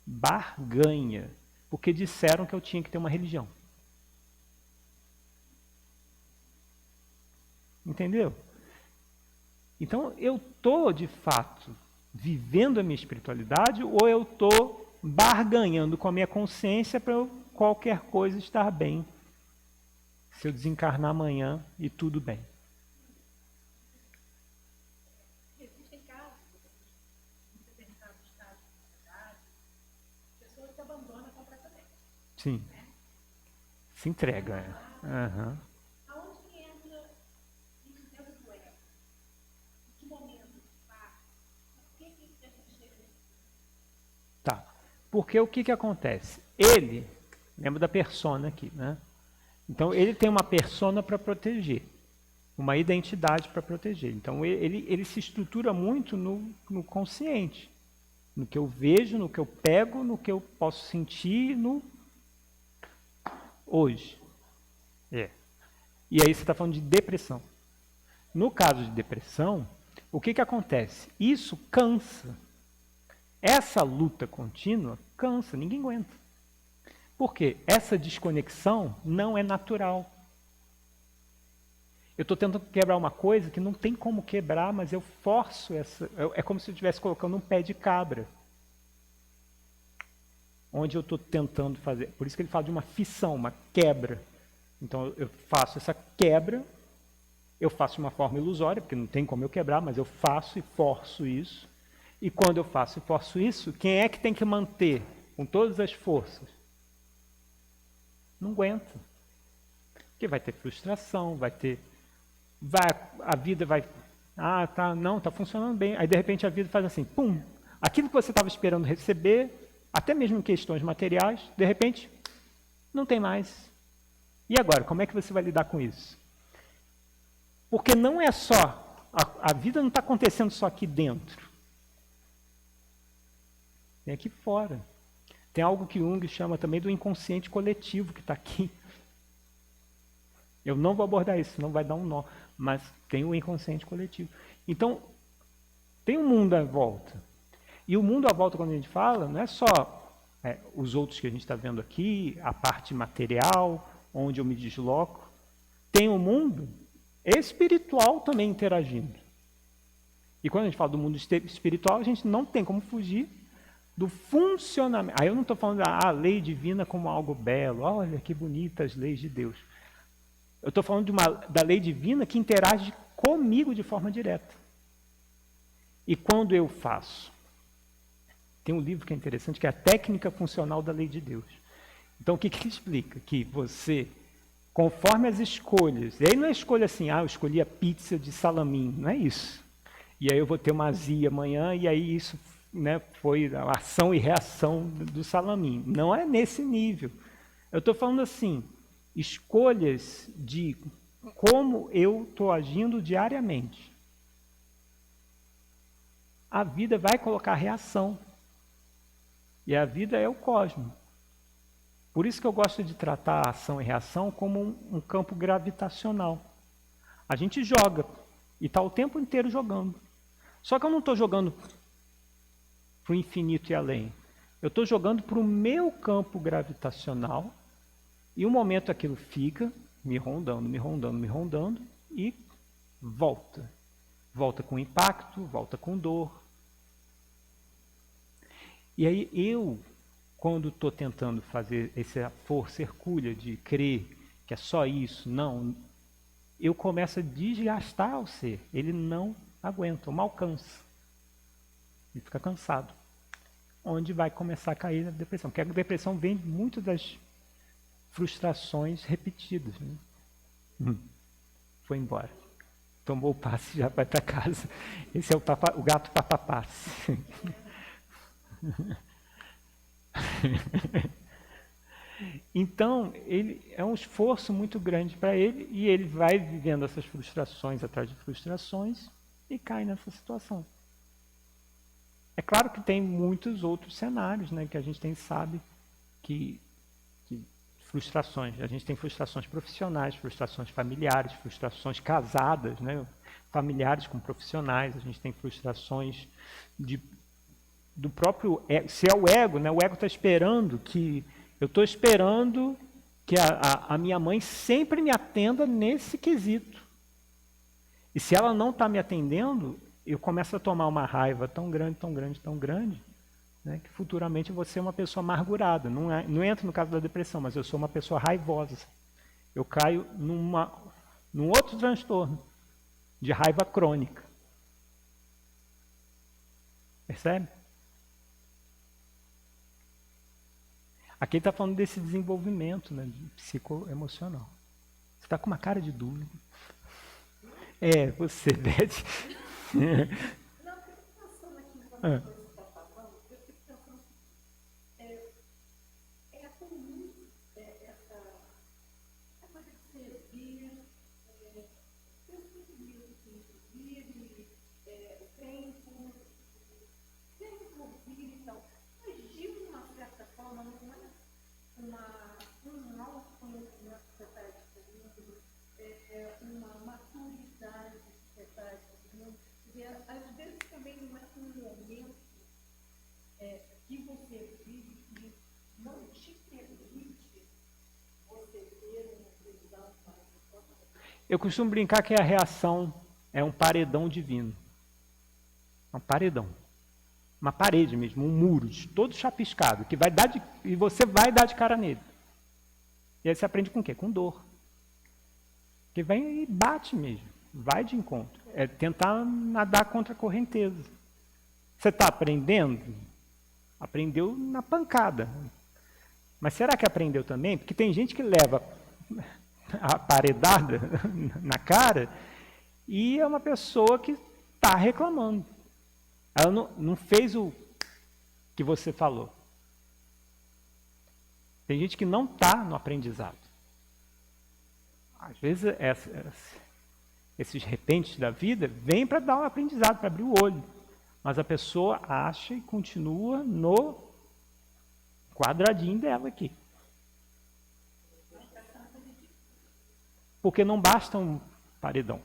barganha, porque disseram que eu tinha que ter uma religião. Entendeu? Então, eu estou, de fato, vivendo a minha espiritualidade ou eu estou barganhando com a minha consciência para qualquer coisa estar bem? Se eu desencarnar amanhã e tudo bem. Existem casos, em determinado estado de sociedade, pessoas se abandonam completamente. Sim. Né? Se entrega. Uhum. Aonde que entra isso dentro do ego? Em que momento que passa? Por que a gente chega nesse ponto? Tá. Porque o que acontece? Ele, lembra da persona aqui, né? Então, ele tem uma persona para proteger, uma identidade para proteger. Então, ele se estrutura muito no consciente, no que eu vejo, no que eu pego, no que eu posso sentir no hoje. E aí você está falando de depressão. No caso de depressão, o que acontece? Isso cansa. Essa luta contínua cansa, ninguém aguenta. Por quê? Essa desconexão não é natural. Eu estou tentando quebrar uma coisa que não tem como quebrar, mas eu forço essa... É como se eu estivesse colocando um pé de cabra. Onde eu estou tentando fazer... Por isso que ele fala de uma fissão, uma quebra. Então eu faço essa quebra, eu faço de uma forma ilusória, porque não tem como eu quebrar, mas eu faço e forço isso. E quando eu faço e forço isso, quem é que tem que manter com todas as forças? Não aguenta. Porque vai ter frustração, a vida vai... tá funcionando bem. Aí, de repente, a vida faz assim, pum! Aquilo que você estava esperando receber, até mesmo em questões materiais, de repente, não tem mais. E agora, como é que você vai lidar com isso? Porque não é só... A vida não está acontecendo só aqui dentro. Tem aqui fora. Tem algo que Jung chama também do inconsciente coletivo que está aqui. Eu não vou abordar isso, senão vai dar um nó. Mas tem o inconsciente coletivo. Então, tem um mundo à volta. E o mundo à volta, quando a gente fala, não é só os outros que a gente está vendo aqui, a parte material, onde eu me desloco. Tem um mundo espiritual também interagindo. E quando a gente fala do mundo espiritual, a gente não tem como fugir do funcionamento. Aí eu não estou falando da lei divina como algo belo. Olha que bonitas as leis de Deus. Eu estou falando da lei divina que interage comigo de forma direta. E quando eu faço? Tem um livro que é interessante, que é a técnica funcional da lei de Deus. Então, o que ele explica? Que você conforme as escolhas. E aí não é escolha assim, eu escolhi a pizza de salamin, não é isso. E aí eu vou ter uma azia amanhã, e aí isso, né, foi a ação e reação do salamin. Não é nesse nível. Eu estou falando assim, escolhas de como eu estou agindo diariamente. A vida vai colocar reação. E a vida é o cosmos. Por isso que eu gosto de tratar a ação e reação como um campo gravitacional. A gente joga e está o tempo inteiro jogando. Só que eu não estou jogando para o infinito e além. Eu estou jogando para o meu campo gravitacional e um momento aquilo fica me rondando, me rondando, me rondando e volta. Volta com impacto, volta com dor. E aí eu, quando estou tentando fazer essa força hercúlea de crer que é só isso, não, eu começo a desgastar o ser. Ele não aguenta, mal cansa. Ele fica cansado. Onde vai começar a cair na depressão. Porque a depressão vem muito das frustrações repetidas. Né? Foi embora. Tomou o passe e já vai para casa. Esse é o gato papapasse. Então, ele é um esforço muito grande para ele e ele vai vivendo essas frustrações atrás de frustrações e cai nessa situação. É claro que tem muitos outros cenários, né, que a gente sabe que frustrações. A gente tem frustrações profissionais, frustrações familiares, frustrações casadas, né, familiares com profissionais. A gente tem frustrações do próprio ego. Se é o ego, né, o ego está esperando que... Eu estou esperando que a minha mãe sempre me atenda nesse quesito. E se ela não está me atendendo, eu começo a tomar uma raiva tão grande, tão grande, tão grande, né, que futuramente eu vou ser uma pessoa amargurada. Não entra no caso da depressão, mas eu sou uma pessoa raivosa. Eu caio num outro transtorno, de raiva crônica. Percebe? Aqui está falando desse desenvolvimento, né, de psicoemocional. Você está com uma cara de dúvida. Você, Beth. Não, porque eu estou pensando aqui enquanto você está falando, eu fico pensando é comum essa coisa de servir, eu sempre inclusive, o tempo, sempre ouvir e tal. Mas de uma certa forma, não é um autoconhecimento que você está adquirindo, uma maturidade que você está adquirindo. E às vezes também não é um momento que você vive que não te permite você ter uma previsão para a sua. Eu costumo brincar que a reação é um paredão divino. Um paredão. Uma parede mesmo, um muro, todo chapiscado, que vai dar e você vai dar de cara nele. E aí você aprende com o quê? Com dor. Que vem e bate mesmo, vai de encontro. É tentar nadar contra a correnteza. Você está aprendendo? Aprendeu na pancada. Mas será que aprendeu também? Porque tem gente que leva a paredada na cara e é uma pessoa que está reclamando. Ela não fez o que você falou. Tem gente que não está no aprendizado. Às vezes, esses repentes da vida vêm para dar um aprendizado, para abrir o olho. Mas a pessoa acha e continua no quadradinho dela aqui. Porque não basta um paredão.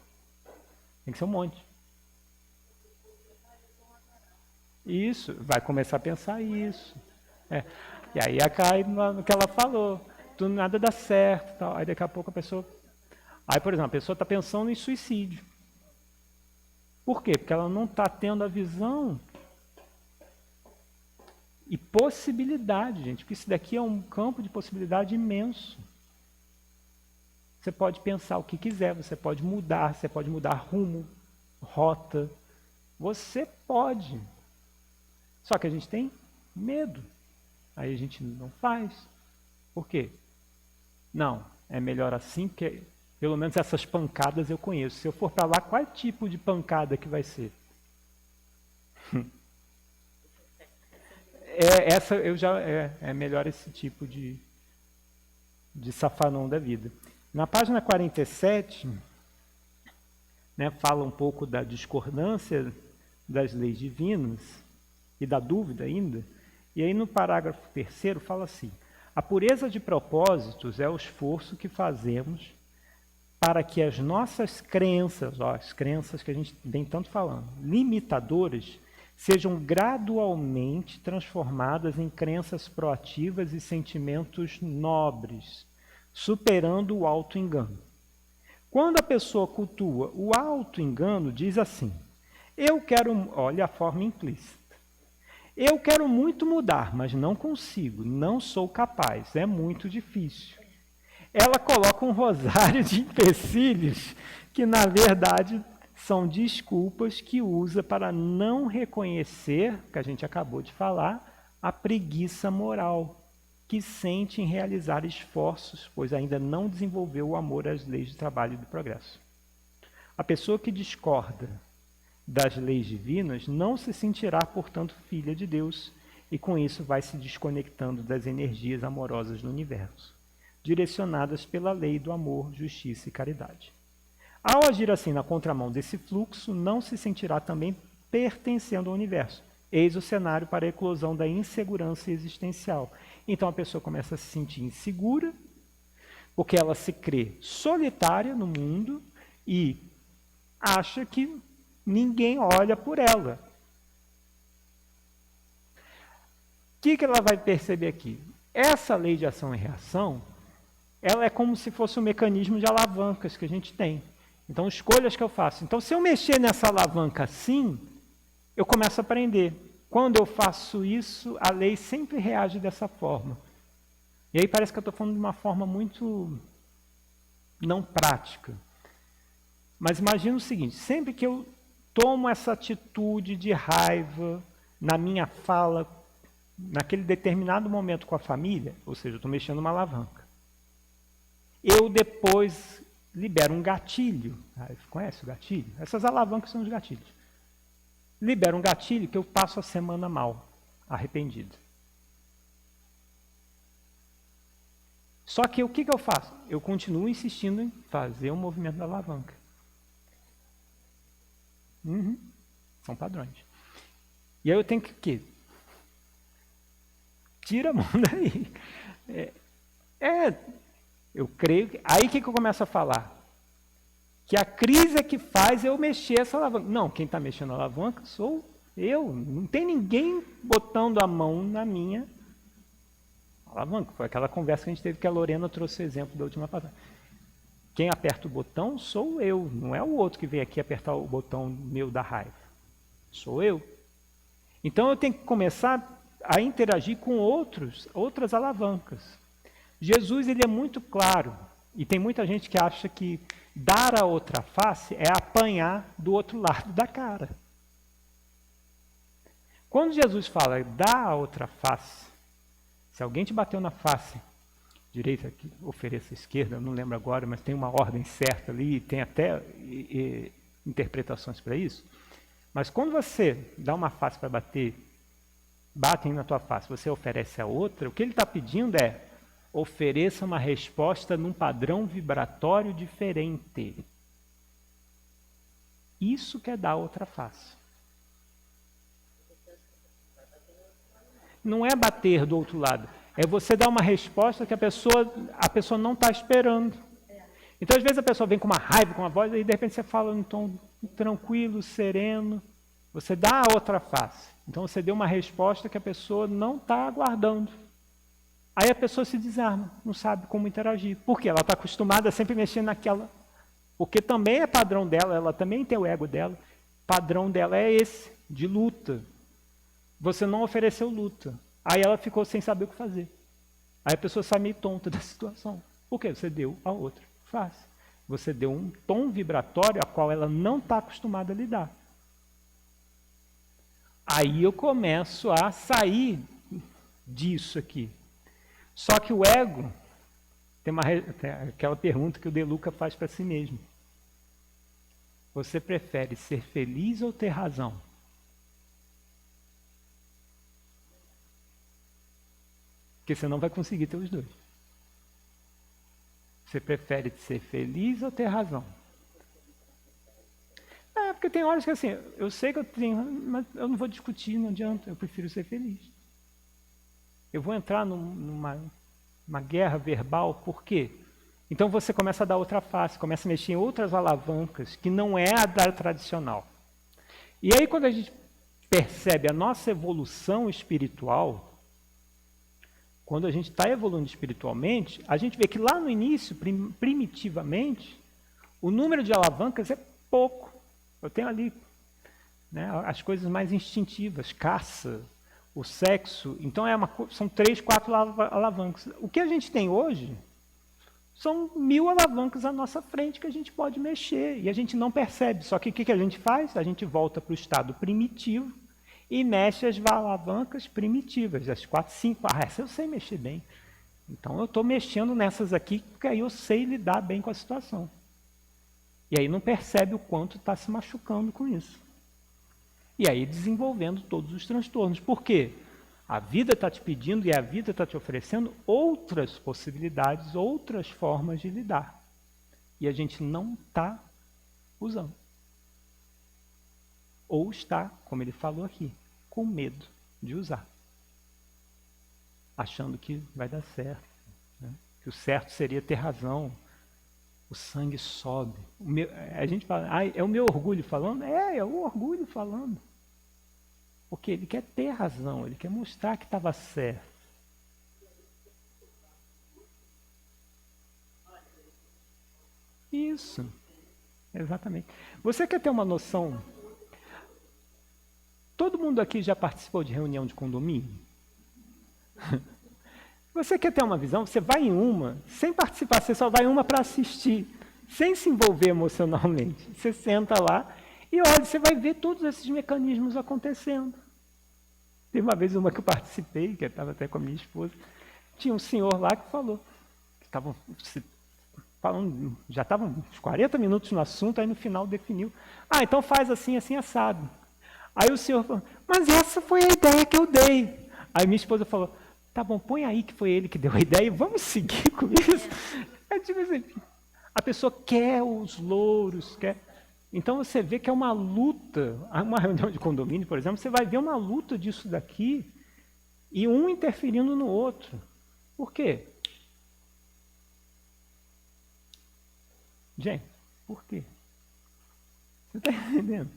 Tem que ser um monte. Isso, vai começar a pensar isso. E aí cai no que ela falou. Tudo nada dá certo. Tal. Aí daqui a pouco a pessoa... Aí, por exemplo, a pessoa está pensando em suicídio. Por quê? Porque ela não está tendo a visão e possibilidade, gente. Porque isso daqui é um campo de possibilidade imenso. Você pode pensar o que quiser, você pode mudar rumo, rota. Você pode. Só que a gente tem medo. Aí a gente não faz. Por quê? Não, é melhor assim, porque pelo menos essas pancadas eu conheço. Se eu for para lá, qual tipo de pancada que vai ser? Essa eu já é melhor esse tipo de safanão da vida. Na página 47, né, fala um pouco da discordância das leis divinas e da dúvida ainda. E aí no parágrafo 3º fala assim: a pureza de propósitos é o esforço que fazemos para que as nossas crenças, as crenças que a gente vem tanto falando, limitadoras, sejam gradualmente transformadas em crenças proativas e sentimentos nobres, superando o auto-engano. Quando a pessoa cultua o auto-engano, diz assim: eu quero, olha a forma implícita, eu quero muito mudar, mas não consigo, não sou capaz, é muito difícil. Ela coloca um rosário de empecilhos que, na verdade, são desculpas que usa para não reconhecer, que a gente acabou de falar, a preguiça moral que sente em realizar esforços, pois ainda não desenvolveu o amor às leis do trabalho e do progresso. A pessoa que discorda das leis divinas não se sentirá, portanto, filha de Deus, e com isso vai se desconectando das energias amorosas do universo, direcionadas pela lei do amor, justiça e caridade. Ao agir assim na contramão desse fluxo, não se sentirá também pertencendo ao universo. Eis o cenário para a eclosão da insegurança existencial. Então a pessoa começa a se sentir insegura, porque ela se crê solitária no mundo e acha que ninguém olha por ela. O que ela vai perceber aqui? Essa lei de ação e reação, ela é como se fosse um mecanismo de alavancas que a gente tem. Então, escolhas que eu faço. Então, se eu mexer nessa alavanca assim, eu começo a aprender. Quando eu faço isso, a lei sempre reage dessa forma. E aí parece que eu estou falando de uma forma muito não prática. Mas imagina o seguinte: sempre que eu tomo essa atitude de raiva na minha fala, naquele determinado momento com a família, ou seja, eu estou mexendo numa alavanca, eu depois libero um gatilho. Conhece o gatilho? Essas alavancas são os gatilhos. Libero um gatilho que eu passo a semana mal, arrependido. Só que o que eu faço? Eu continuo insistindo em fazer o movimento da alavanca. São padrões. E aí eu tenho que o quê? Tira a mão daí. Eu creio que... Aí o que eu começo a falar? Que a crise é que faz eu mexer essa alavanca. Não, quem está mexendo a alavanca sou eu. Não tem ninguém botando a mão na minha alavanca. Foi aquela conversa que a gente teve, que a Lorena trouxe o exemplo da última passagem. Quem aperta o botão sou eu, não é o outro que vem aqui apertar o botão meu da raiva. Sou eu. Então eu tenho que começar a interagir com outras alavancas. Jesus, ele é muito claro, e tem muita gente que acha que dar a outra face é apanhar do outro lado da cara. Quando Jesus fala, dá a outra face, se alguém te bateu na face direita, aqui, ofereça a esquerda, eu não lembro agora, mas tem uma ordem certa ali, tem até interpretações para isso. Mas quando você dá uma face para batem na tua face, você oferece a outra, o que ele está pedindo é: ofereça uma resposta num padrão vibratório diferente. Isso que é dar outra face. Não é bater do outro lado, é você dar uma resposta que a pessoa não está esperando. Então, às vezes, a pessoa vem com uma raiva, com uma voz, e de repente você fala em tom tranquilo, sereno, você dá a outra face. Então, você deu uma resposta que a pessoa não está aguardando. Aí a pessoa se desarma, não sabe como interagir. Por quê? Ela está acostumada a sempre mexer naquela... Porque também é padrão dela, ela também tem o ego dela. O padrão dela é esse, de luta. Você não ofereceu luta. Aí ela ficou sem saber o que fazer. Aí a pessoa sai meio tonta da situação. Por quê? Você deu a outra face. Você deu um tom vibratório a qual ela não está acostumada a lidar. Aí eu começo a sair disso aqui. Só que o ego, Tem aquela pergunta que o De Luca faz para si mesmo. Você prefere ser feliz ou ter razão? Porque você não vai conseguir ter os dois. Você prefere ser feliz ou ter razão? Porque tem horas que assim, eu sei que eu tenho, mas eu não vou discutir, não adianta, eu prefiro ser feliz. Eu vou entrar numa guerra verbal, por quê? Então você começa a dar outra face, começa a mexer em outras alavancas, que não é a da tradicional. E aí quando a gente percebe a nossa evolução espiritual, quando a gente está evoluindo espiritualmente, a gente vê que lá no início, primitivamente, o número de alavancas é pouco. Eu tenho ali, né, as coisas mais instintivas, caça, o sexo. Então são 3, 4 alavancas. O que a gente tem hoje são 1000 alavancas à nossa frente que a gente pode mexer e a gente não percebe. Só que o que a gente faz? A gente volta para o estado primitivo e mexe as alavancas primitivas, as 4, 5. Essa eu sei mexer bem. Então eu estou mexendo nessas aqui porque aí eu sei lidar bem com a situação. E aí não percebe o quanto está se machucando com isso. E aí desenvolvendo todos os transtornos. Por quê? A vida está te pedindo e a vida está te oferecendo outras possibilidades, outras formas de lidar. E a gente não está usando. Ou está, como ele falou aqui, com medo de usar. Achando que vai dar certo. Né? Que o certo seria ter razão. O sangue sobe. A gente fala, é o meu orgulho falando? É o orgulho falando. Porque ele quer ter razão, ele quer mostrar que estava certo. Isso, exatamente. Você quer ter uma noção? Todo mundo aqui já participou de reunião de condomínio? Você quer ter uma visão? Você vai em uma, sem participar, você só vai em uma para assistir, sem se envolver emocionalmente. Você senta lá e olha, você vai ver todos esses mecanismos acontecendo. Teve uma vez uma que eu participei, que eu estava até com a minha esposa, tinha um senhor lá que falou, que estavam falando, já estavam uns 40 minutos no assunto, aí no final definiu, então faz assim, assim, assado. Aí o senhor falou, mas essa foi a ideia que eu dei. Aí minha esposa falou, tá bom, põe aí que foi ele que deu a ideia e vamos seguir com isso. É tipo assim, a pessoa quer os louros, quer... Então você vê que é uma luta, uma reunião de condomínio, por exemplo, você vai ver uma luta disso daqui e um interferindo no outro. Por quê? Gente, por quê? Você está entendendo?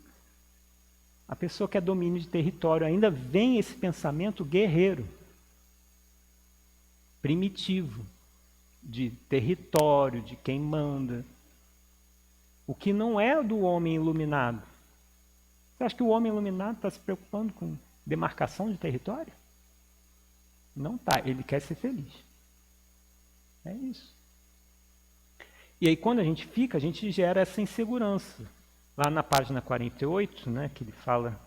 A pessoa quer domínio de território, ainda vem esse pensamento guerreiro, primitivo, de território, de quem manda. O que não é do homem iluminado. Você acha que o homem iluminado está se preocupando com demarcação de território? Não está, ele quer ser feliz. É isso. E aí quando a gente gera essa insegurança. Lá na página 48, né, que ele fala,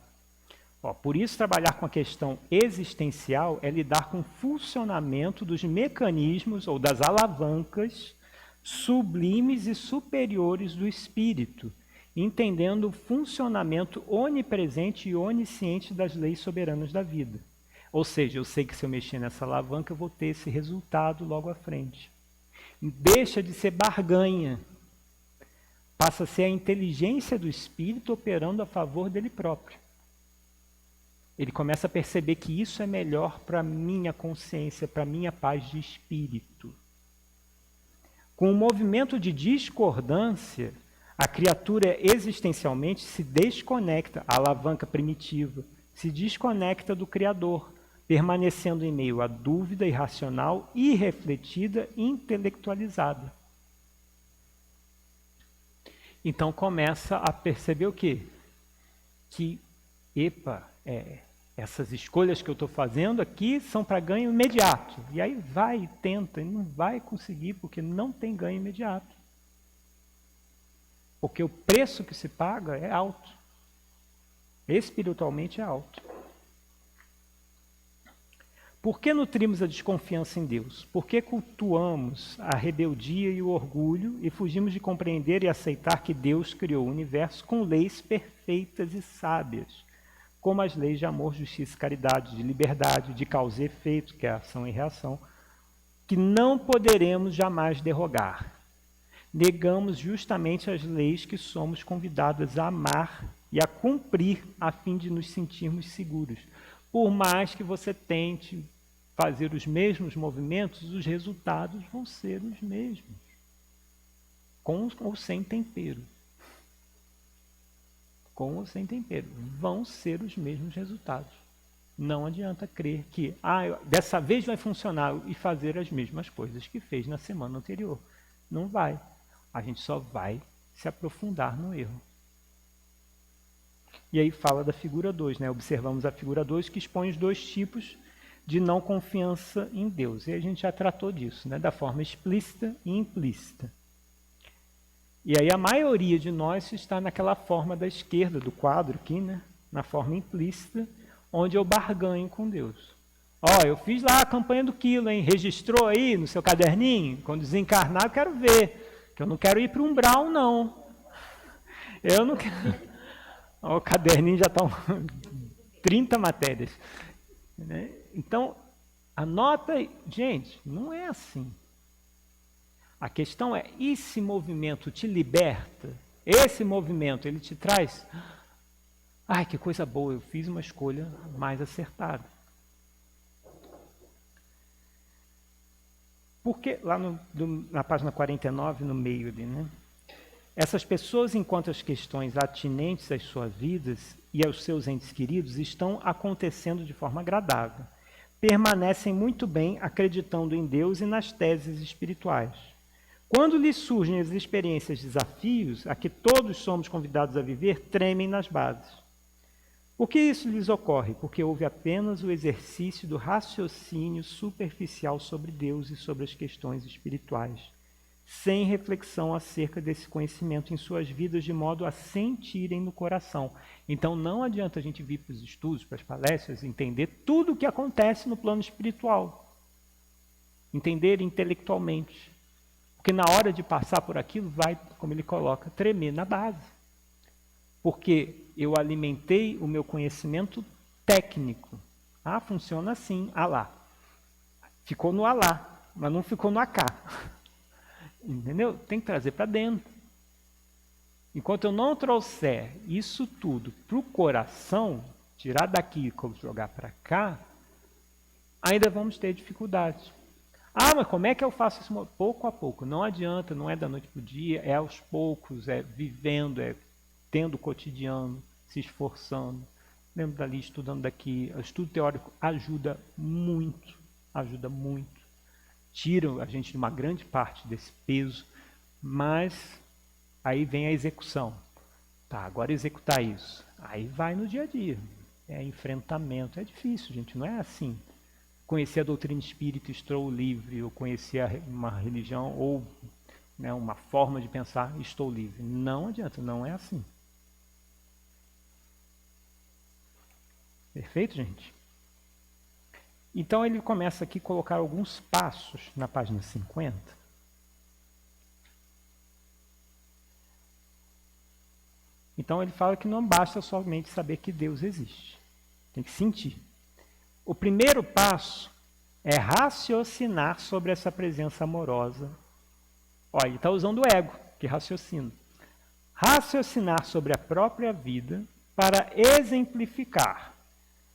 por isso trabalhar com a questão existencial é lidar com o funcionamento dos mecanismos ou das alavancas sublimes e superiores do espírito, entendendo o funcionamento onipresente e onisciente das leis soberanas da vida. Ou seja, eu sei que se eu mexer nessa alavanca, eu vou ter esse resultado logo à frente. Deixa de ser barganha. Passa a ser a inteligência do espírito operando a favor dele próprio. Ele começa a perceber que isso é melhor para a minha consciência, para a minha paz de espírito. Com o movimento de discordância, a criatura existencialmente se desconecta, a alavanca primitiva, se desconecta do Criador, permanecendo em meio à dúvida irracional, irrefletida, intelectualizada. Então começa a perceber o quê? Que, essas escolhas que eu estou fazendo aqui são para ganho imediato. E aí vai e tenta, e não vai conseguir, porque não tem ganho imediato. Porque o preço que se paga é alto. Espiritualmente é alto. Por que nutrimos a desconfiança em Deus? Por que cultuamos a rebeldia e o orgulho e fugimos de compreender e aceitar que Deus criou o universo com leis perfeitas e sábias, como as leis de amor, justiça e caridade, de liberdade, de causa e efeito, que é a ação e reação, que não poderemos jamais derrogar? Negamos justamente as leis que somos convidados a amar e a cumprir a fim de nos sentirmos seguros. Por mais que você tente fazer os mesmos movimentos, os resultados vão ser os mesmos, com ou sem tempero. Com ou sem tempero, vão ser os mesmos resultados. Não adianta crer que dessa vez vai funcionar e fazer as mesmas coisas que fez na semana anterior. Não vai. A gente só vai se aprofundar no erro. E aí fala da figura 2, né? Observamos a figura 2 que expõe os dois tipos de não confiança em Deus. E a gente já tratou disso, né? Da forma explícita e implícita. E aí a maioria de nós está naquela forma da esquerda do quadro aqui, né? Na forma implícita, onde eu barganho com Deus. Eu fiz lá a campanha do quilo, hein? Registrou aí no seu caderninho? Quando desencarnar, eu quero ver. Que eu não quero ir para o umbral, não. Eu não quero... O caderninho já está 30 matérias. Né? Então, anota aí. Gente, não é assim. A questão é, esse movimento te liberta? Esse movimento, ele te traz... Ai, que coisa boa, eu fiz uma escolha mais acertada. Porque, lá na página 49, no meio ali, né? Essas pessoas, enquanto as questões atinentes às suas vidas e aos seus entes queridos estão acontecendo de forma agradável, permanecem muito bem acreditando em Deus e nas teses espirituais. Quando lhes surgem as experiências, desafios, a que todos somos convidados a viver, tremem nas bases. Por que isso lhes ocorre? Porque houve apenas o exercício do raciocínio superficial sobre Deus e sobre as questões espirituais, sem reflexão acerca desse conhecimento em suas vidas, de modo a sentirem no coração. Então não adianta a gente vir para os estudos, para as palestras, entender tudo o que acontece no plano espiritual. Entender intelectualmente. Porque na hora de passar por aquilo, vai, como ele coloca, tremer na base. Porque eu alimentei o meu conhecimento técnico. Funciona assim, lá. Ficou no lá, mas não ficou no acá. Entendeu? Tem que trazer para dentro. Enquanto eu não trouxer isso tudo para o coração, tirar daqui e jogar para cá, ainda vamos ter dificuldades. Mas como é que eu faço isso? Pouco a pouco. Não adianta, não é da noite para o dia, é aos poucos, é vivendo, é tendo o cotidiano, se esforçando, lendo dali, estudando daqui. O estudo teórico ajuda muito, tira a gente de uma grande parte desse peso, mas aí vem a execução. Agora executar isso. Aí vai no dia a dia. É enfrentamento. É difícil, gente, não é assim. Conhecer a doutrina espírita, estou livre, ou conhecer uma religião, ou né, uma forma de pensar, estou livre. Não adianta, não é assim. Perfeito, gente? Então ele começa aqui a colocar alguns passos na página 50. Então ele fala que não basta somente saber que Deus existe. Tem que sentir. O primeiro passo é raciocinar sobre essa presença amorosa. Olha, ele está usando o ego, que raciocina. Raciocinar sobre a própria vida para exemplificar.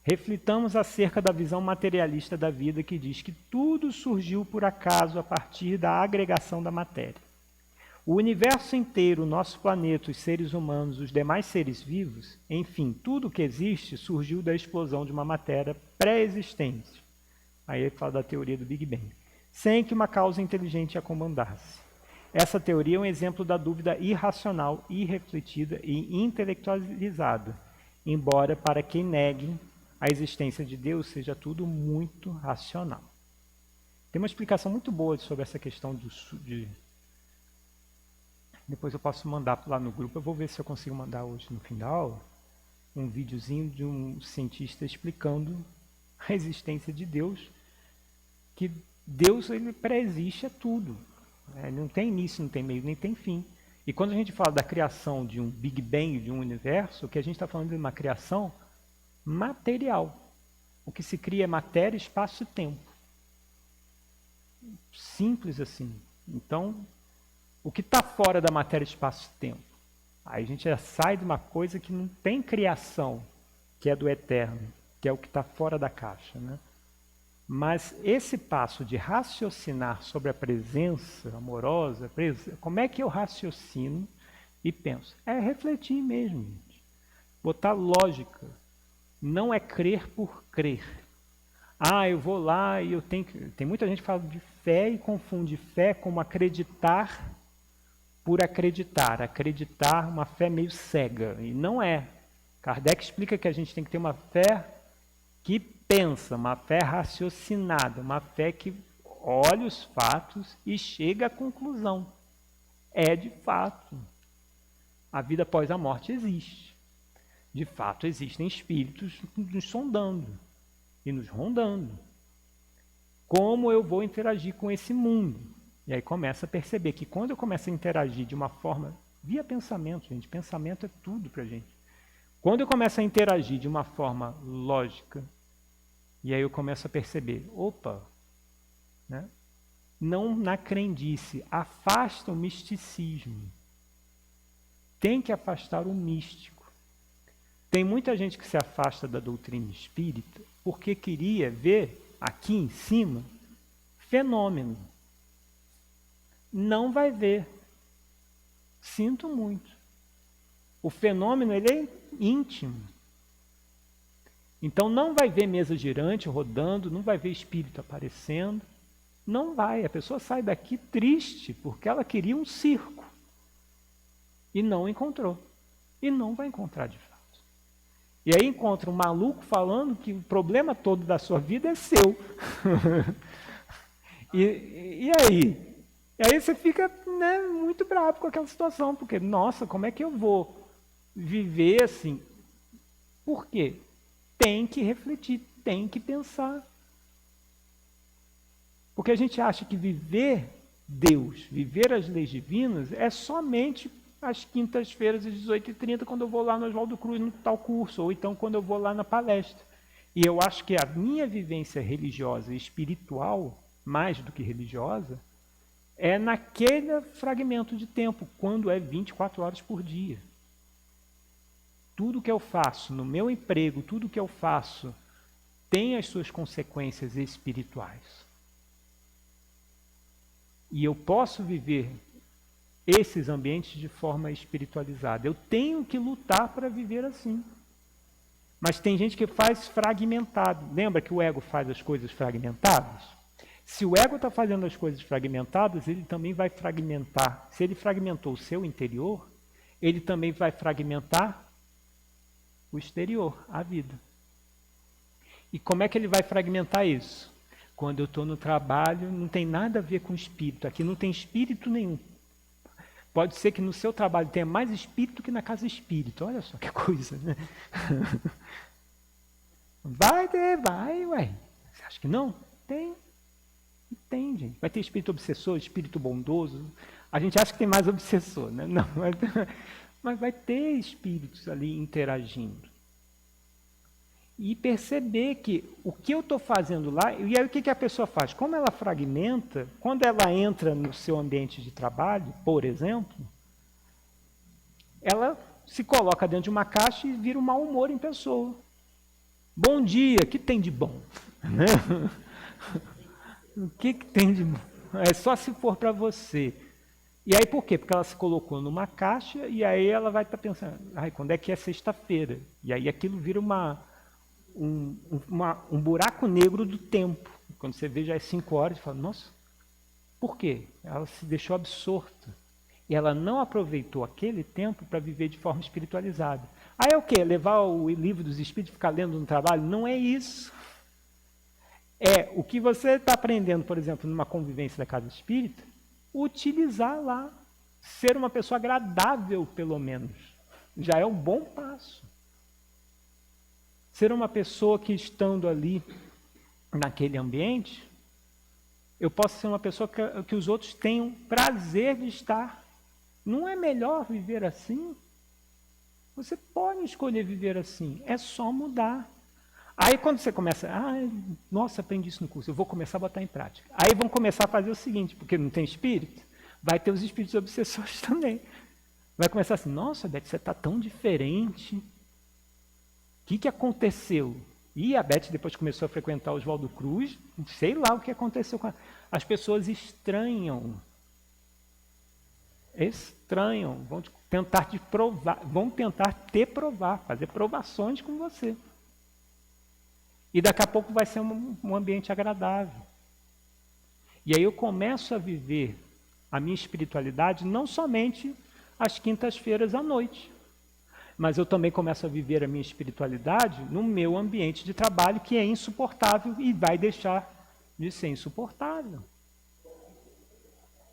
Reflitamos acerca da visão materialista da vida que diz que tudo surgiu por acaso a partir da agregação da matéria. O universo inteiro, o nosso planeta, os seres humanos, os demais seres vivos, enfim, tudo que existe surgiu da explosão de uma matéria pré-existente. Aí ele fala da teoria do Big Bang. Sem que uma causa inteligente a comandasse. Essa teoria é um exemplo da dúvida irracional, irrefletida e intelectualizada, embora para quem negue a existência de Deus seja tudo muito racional. Tem uma explicação muito boa sobre essa questão de... Depois eu posso mandar lá no grupo, eu vou ver se eu consigo mandar hoje no fim da aula, um videozinho de um cientista explicando a existência de Deus que Deus, ele pré-existe a tudo. Ele não tem início, não tem meio, nem tem fim. E quando a gente fala da criação de um Big Bang, de um universo, o que a gente está falando de uma criação material. O que se cria é matéria, espaço e tempo. Simples assim. Então, o que está fora da matéria, espaço e tempo? Aí a gente já sai de uma coisa que não tem criação, que é do eterno, que é o que está fora da caixa, né? Mas esse passo de raciocinar sobre a presença amorosa, como é que eu raciocino e penso? É refletir mesmo, gente. Botar lógica. Não é crer por crer. Ah, eu vou lá e eu tenho que... Tem muita gente que fala de fé e confunde fé como acreditar por acreditar. Acreditar, uma fé meio cega. E não é. Kardec explica que a gente tem que ter uma fé que pensa, uma fé raciocinada, uma fé que olha os fatos e chega à conclusão. É de fato. A vida após a morte existe. De fato, existem espíritos nos sondando e nos rondando. Como eu vou interagir com esse mundo? E aí começa a perceber que quando eu começo a interagir de uma forma, via pensamento, gente, pensamento é tudo para a gente. Quando eu começo a interagir de uma forma lógica, e aí eu começo a perceber, opa, né? Não na crendice, afasta o misticismo. Tem que afastar o místico. Tem muita gente que se afasta da doutrina espírita porque queria ver aqui em cima fenômeno. Não vai ver. Sinto muito. O fenômeno, ele é íntimo. Então não vai ver mesa girante rodando, não vai ver espírito aparecendo. Não vai. A pessoa sai daqui triste porque ela queria um circo. E não encontrou. E não vai encontrar de fato. E aí encontra um maluco falando que o problema todo da sua vida é seu. E aí? E aí você fica, né, muito bravo com aquela situação, porque, nossa, como é que eu vou viver assim? Por quê? Tem que refletir, tem que pensar. Porque a gente acha que viver Deus, viver as leis divinas, é somente às quintas-feiras, às 18h30, quando eu vou lá no Oswaldo Cruz, no tal curso, ou então quando eu vou lá na palestra. E eu acho que a minha vivência religiosa e espiritual, mais do que religiosa, é naquele fragmento de tempo, quando é 24 horas por dia. Tudo que eu faço no meu emprego, tudo que eu faço, tem as suas consequências espirituais. E eu posso viver esses ambientes de forma espiritualizada. Eu tenho que lutar para viver assim. Mas tem gente que faz fragmentado. Lembra que o ego faz as coisas fragmentadas? Se o ego está fazendo as coisas fragmentadas, ele também vai fragmentar. Se ele fragmentou o seu interior, ele também vai fragmentar o exterior, a vida. E como é que ele vai fragmentar isso? Quando eu estou no trabalho, não tem nada a ver com espírito. Aqui não tem espírito nenhum. Pode ser que no seu trabalho tenha mais espírito que na casa espírita. Olha só que coisa, né? Vai ter, vai, ué. Você acha que não? Tem. Tem, gente. Vai ter espírito obsessor, espírito bondoso. A gente acha que tem mais obsessor, né? Não, mas vai ter espíritos ali interagindo. E perceber que o que eu estou fazendo lá, e aí o que a pessoa faz? Como ela fragmenta, quando ela entra no seu ambiente de trabalho, por exemplo, ela se coloca dentro de uma caixa e vira um mau humor em pessoa. Bom dia, o que tem de bom? O que tem de bom? É só se for para você. E aí por quê? Porque ela se colocou numa caixa e aí ela vai estar pensando, quando é que é sexta-feira? E aí aquilo vira um buraco negro do tempo. Quando você vê já é 5 horas, você fala, nossa, por quê? Ela se deixou absorta. E ela não aproveitou aquele tempo para viver de forma espiritualizada. Aí é o quê? Levar o livro dos espíritos e ficar lendo no trabalho? Não é isso. É o que você está aprendendo, por exemplo, numa convivência da casa espírita, utilizar lá. Ser uma pessoa agradável, pelo menos. Já é um bom passo. Ser uma pessoa que, estando ali naquele ambiente, Eu posso ser uma pessoa que os outros tenham prazer de estar. Não é melhor viver assim? Você pode escolher viver assim, é só mudar. Aí quando você começa, nossa, aprendi isso no curso, eu vou começar a botar em prática. Aí vão começar a fazer o seguinte, porque não tem espírito, vai ter os espíritos obsessores também. Vai começar assim, nossa, Beth, você está tão diferente. O que aconteceu? E a Beth depois começou a frequentar o Oswaldo Cruz, sei lá o que aconteceu com ela. As pessoas estranham, vão tentar te provar, vão tentar te provar, fazer provações com você. E daqui a pouco vai ser um ambiente agradável. E aí eu começo a viver a minha espiritualidade não somente às quintas-feiras à noite, mas eu também começo a viver a minha espiritualidade no meu ambiente de trabalho, que é insuportável e vai deixar de ser insuportável.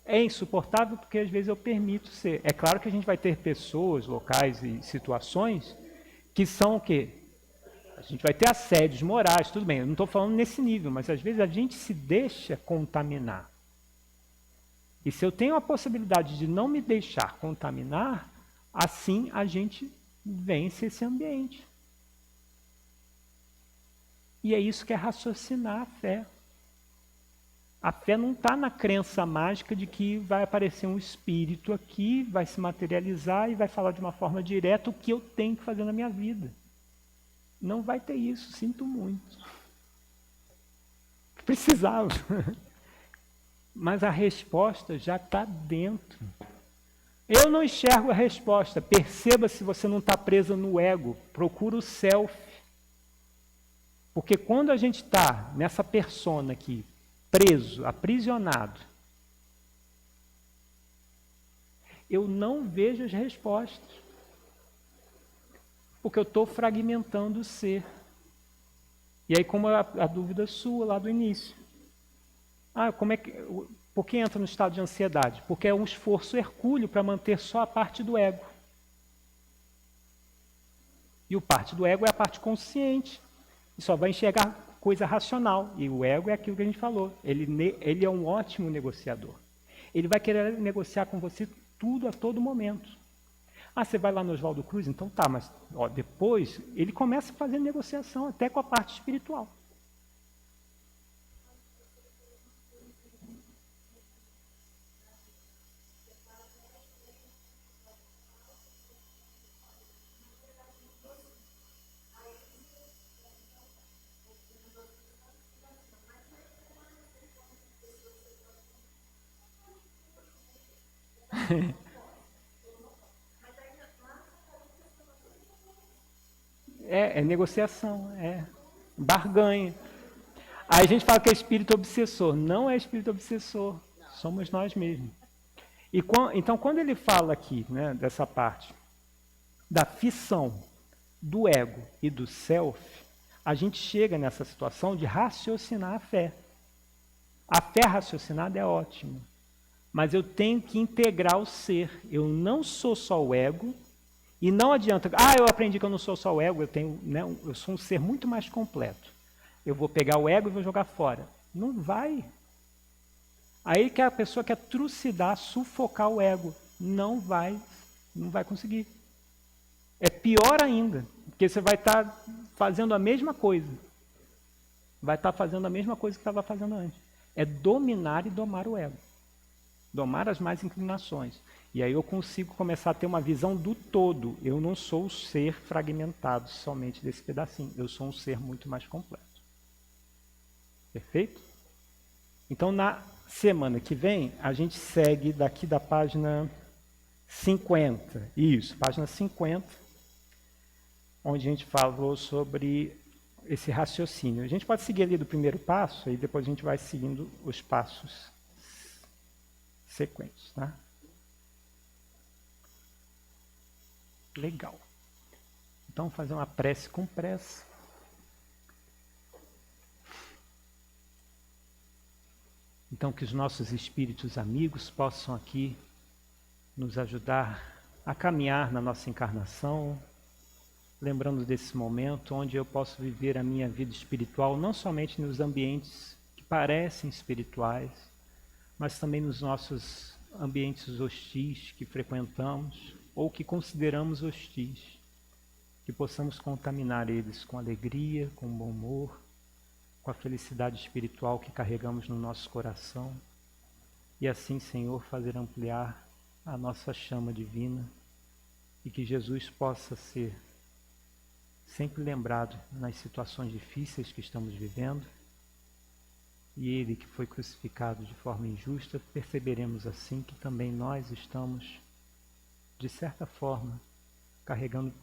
É insuportável porque às vezes eu permito ser. É claro que a gente vai ter pessoas, locais e situações que são o quê? A gente vai ter assédios morais, tudo bem, eu não estou falando nesse nível, mas às vezes a gente se deixa contaminar. E se eu tenho a possibilidade de não me deixar contaminar, assim a gente vence esse ambiente. E é isso que é raciocinar a fé. A fé não está na crença mágica de que vai aparecer um espírito aqui, vai se materializar e vai falar de uma forma direta o que eu tenho que fazer na minha vida. Não vai ter isso, sinto muito. Precisava. Mas a resposta já está dentro. Eu não enxergo a resposta. Perceba se você não está presa no ego. Procura o self. Porque quando a gente está nessa persona aqui, preso, aprisionado, eu não vejo as respostas. Porque eu estou fragmentando o ser. E aí, como a dúvida sua lá do início. Por que entra no estado de ansiedade? Porque é um esforço hercúleo para manter só a parte do ego. E o parte do ego é a parte consciente. E só vai enxergar coisa racional. E o ego é aquilo que a gente falou. Ele é um ótimo negociador. Ele vai querer negociar com você tudo a todo momento. Você vai lá no Oswaldo Cruz? Então tá, mas depois ele começa a fazer negociação até com a parte espiritual. É negociação, é barganha. Aí a gente fala que é espírito obsessor. Não é espírito obsessor, somos nós mesmos. Então, quando ele fala aqui, né, dessa parte da fissão do ego e do self, a gente chega nessa situação de raciocinar a fé. A fé raciocinada é ótima, mas eu tenho que integrar o ser. Eu não sou só o ego, e não adianta, eu aprendi que eu não sou só o ego, eu sou um ser muito mais completo. Eu vou pegar o ego e vou jogar fora. Não vai. Aí que a pessoa quer trucidar, sufocar o ego. Não vai conseguir. É pior ainda, porque você vai estar fazendo a mesma coisa. Vai estar fazendo a mesma coisa que estava fazendo antes. É dominar e domar o ego. Domar as más inclinações. E aí eu consigo começar a ter uma visão do todo. Eu não sou o ser fragmentado somente desse pedacinho. Eu sou um ser muito mais completo. Perfeito? Então, na semana que vem, a gente segue daqui da página 50. Isso, página 50, onde a gente falou sobre esse raciocínio. A gente pode seguir ali do primeiro passo, e depois a gente vai seguindo os passos sequentes, tá? Legal. Então, vamos fazer uma prece com pressa. Então, que os nossos espíritos amigos possam aqui nos ajudar a caminhar na nossa encarnação, lembrando desse momento onde eu posso viver a minha vida espiritual, não somente nos ambientes que parecem espirituais, mas também nos nossos ambientes hostis que frequentamos ou que consideramos hostis, que possamos contaminar eles com alegria, com bom humor, com a felicidade espiritual que carregamos no nosso coração, e assim, Senhor, fazer ampliar a nossa chama divina e que Jesus possa ser sempre lembrado nas situações difíceis que estamos vivendo. E Ele que foi crucificado de forma injusta, perceberemos assim que também nós estamos, de certa forma, carregando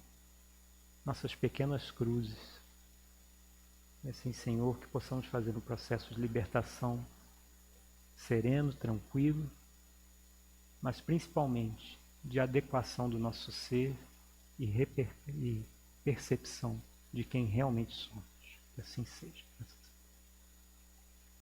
nossas pequenas cruzes. E assim, Senhor, que possamos fazer um processo de libertação sereno, tranquilo, mas principalmente de adequação do nosso ser e percepção de quem realmente somos. Que assim seja.